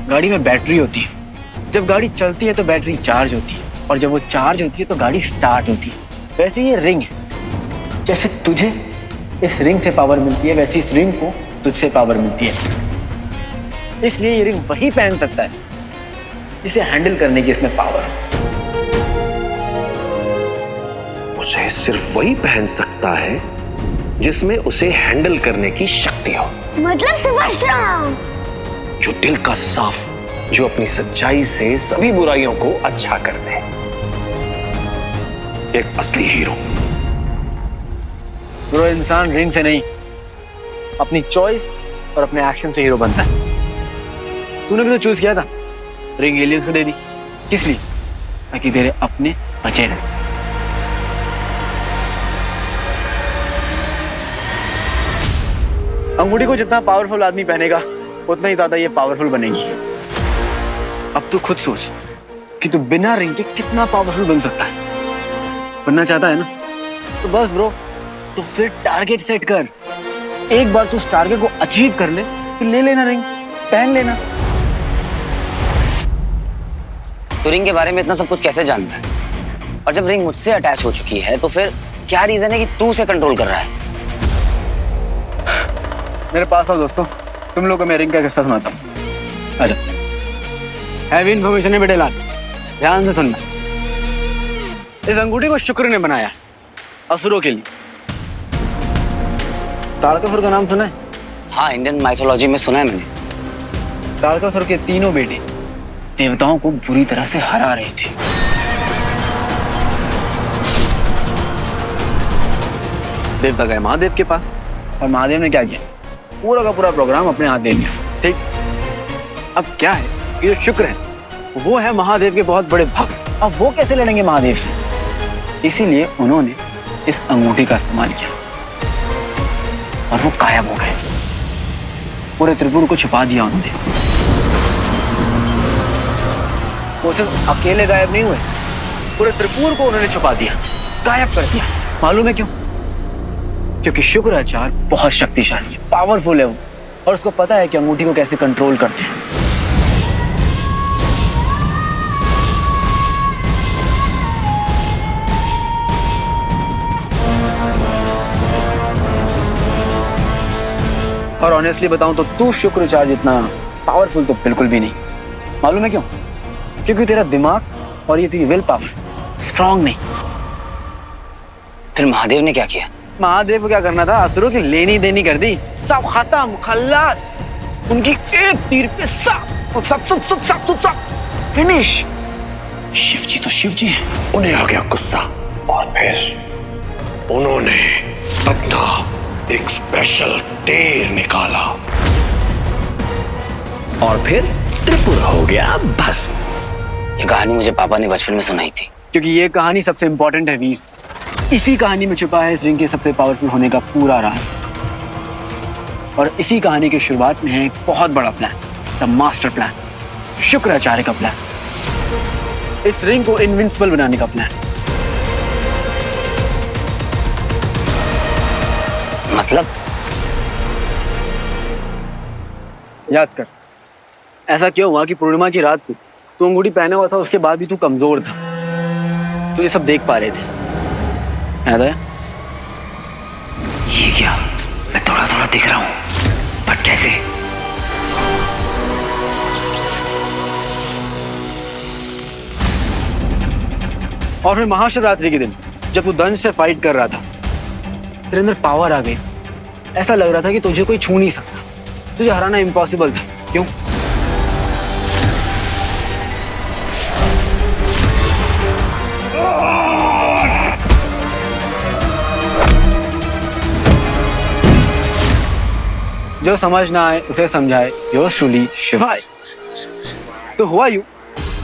गाड़ी में बैटरी होती है, जब गाड़ी चलती है तो बैटरी चार्ज होती है, और जब वो चार्ज होती है तो गाड़ी स्टार्ट होती है। वैसे ये रिंग है, जैसे तुझे इस रिंग से पावर मिलती है, वैसे इस रिंग को तुझसे पावर मिलती है। इसलिए ये रिंग वही पहन सकता है जिसे हैंडल करने की इसमें पावर है। उसे सिर्फ वही पहन सकता है जिसमें उसे हैंडल करने की शक्ति हो। मतलब समझ रहा हूँ। जो दिल का साफ, जो अपनी सच्चाई से सभी बुराइयों को अच्छा कर दे। एक असली हीरो। ब्रो, इंसान रिंग से नहीं, अपनी चॉइस और अपने एक्शन से हीरो बनता है। तूने भी तो चूज किया था, रिंग एलियंस को दे दी। किस लिए? ताकि तेरे अपने बचे रहे। अंगूठी को जितना पावरफुल आदमी पहनेगा उतना ही ज्यादा ये पावरफुल बनेगी। अब तू खुद सोच कि तू बिना रिंग के कितना पावरफुल बन सकता है। बनना चाहता है ना? तो बस ब्रो, तो फिर टारगेट सेट कर। एक बार तू उस टारगेट को अचीव कर ले, फिर ले लेना रिंग, पहन लेना। तो रिंग के बारे में इतना सब कुछ कैसे जानता है? और जब रिंग मुझसे अटैच हो चुकी है तो फिर क्या रीजन है कि तू उसे कंट्रोल कर रहा है? मेरे पास आओ दोस्तों, तुम लोगों को मैं रिंग का किस्सा सुनाता हूँ। आजा। हैवी इन्फॉर्मेशन है बेटे लाल, ध्यान से सुनना। इस अंगूठी को शुक्र ने बनाया असुरों के लिए। तारकासुर का नाम सुना है? हाँ, इंडियन माइथोलॉजी में सुना है मैंने। तारकासुर के तीनों बेटे देवताओं को बुरी तरह से हरा रहे थे। देवता गए महादेव के पास और महादेव ने क्या किया, पूरा का पूरा प्रोग्राम अपने हाथ ले लिया। ठीक, अब क्या है कि जो शुक्र है वो है महादेव के बहुत बड़े भक्त। अब वो कैसे लड़ेंगे महादेव से? इसीलिए उन्होंने इस अंगूठी का इस्तेमाल किया और वो गायब हो गए। पूरे त्रिपुर को छुपा दिया उन्होंने। वो सिर्फ अकेले गायब नहीं हुए, पूरे त्रिपुर को उन्होंने छुपा दिया, गायब कर दिया। मालूम है क्यों? क्योंकि शुक्राचार्य बहुत शक्तिशाली है, पावरफुल है वो, और उसको पता है कि अंगूठी को कैसे कंट्रोल करते हैं। और ऑनेस्टली बताऊं तो तू शुक्राचार्य जितना पावरफुल तो बिल्कुल भी नहीं। मालूम है क्यों? क्योंकि तेरा दिमाग और ये तेरी विल पावर स्ट्रांग नहीं। फिर महादेव ने क्या किया? महादेव को क्या करना था? असुरों की लेनी देनी कर दी, सब खत्म, खल्लास। उनकी एक तीर पे सब फिनिश। शिव जी तो शिव जी हैं, उन्हें आ गया गुस्सा और फिर उन्होंने अपना एक स्पेशल तीर निकाला और फिर त्रिपुर हो गया भस्म। ये कहानी मुझे पापा ने बचपन में सुनाई थी। क्योंकि ये कहानी सबसे इंपॉर्टेंट है वीर। इसी कहानी में छुपा है इस रिंग के सबसे पावरफुल होने का पूरा राज। और इसी कहानी की शुरुआत में है एक बहुत बड़ा plan, the master plan, Shukracharya का प्लान, इस रिंग को इनविंसिबल बनाने का प्लान। मतलब? याद कर, ऐसा क्यों हुआ कि पूर्णिमा की रात को तू अंगूठी पहना हुआ था, उसके बाद भी तू कमजोर था, तुझे सब देख पा रहे थे। याद है? ये क्या? मैं थोड़ा थोड़ा दिख रहा हूँ, बट कैसे? और फिर महाशिवरात्रि के दिन जब तू दंश से फाइट कर रहा था, तेरे अंदर पावर आ गई। ऐसा लग रहा था कि तुझे कोई छू नहीं सकता, तुझे हराना इम्पॉसिबल था। क्यों? जो समझ ना आए उसे समझाए, योर्स ट्रूली शिवाय। तो हुआ यूं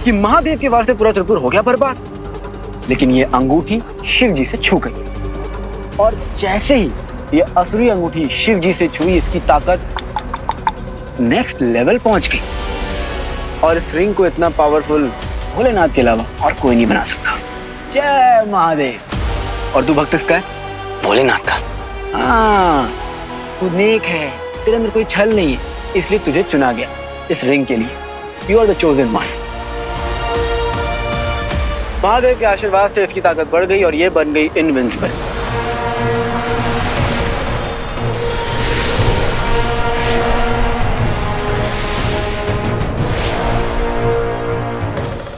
कि महादेव के वार से पूरा त्रिपुर हो गया बर्बाद, लेकिन ये अंगूठी शिव जी से छू गई। और जैसे ही ये असुरी अंगूठी शिव जी से छुई, इसकी ताकत नेक्स्ट लेवल पहुंच गई। और इस रिंग को इतना पावरफुल भोलेनाथ के अलावा और कोई नहीं बना सकता। जय महादेव। और तू भक्त किसका है? भोलेनाथ का। हाँ, तू नेक है, तेरे अंदर कोई छल नहीं है, इसलिए तुझे चुना गया इस रिंग के लिए। You are the chosen one. Mahadev के आशीर्वाद से इसकी ताकत बढ़ गई और ये बन गई इनविंसिबल।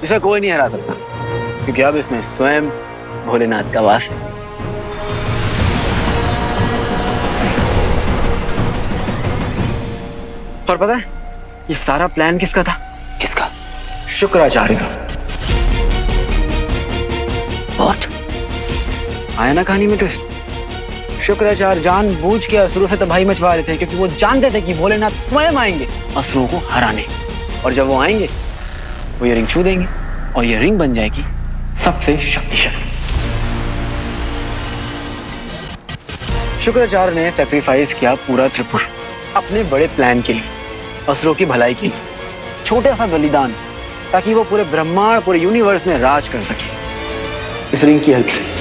इसे कोई नहीं हरा सकता, क्योंकि अब इसमें स्वयं भोलेनाथ का वास है। और पता है ये सारा प्लान किसका था? किसका? शुक्राचार्य का। What? आया ना कहानी में ट्विस्ट। शुक्राचार्य जानबूझ के असुरों से तबाही मचवा रहे थे, क्योंकि वो जानते थे कि भोलेनाथ स्वयं आएंगे असुरों को हराने। और जब वो आएंगे वो ये रिंग छू देंगे और ये रिंग बन जाएगी सबसे शक्तिशाली। शुक्राचार्य ने सैक्रिफाइस किया पूरा त्रिपुर अपने बड़े प्लान के लिए, असुरों की भलाई के लिए। छोटा सा बलिदान, ताकि वो पूरे ब्रह्मांड, पूरे यूनिवर्स में राज कर सके इस रिंग की हेल्प से।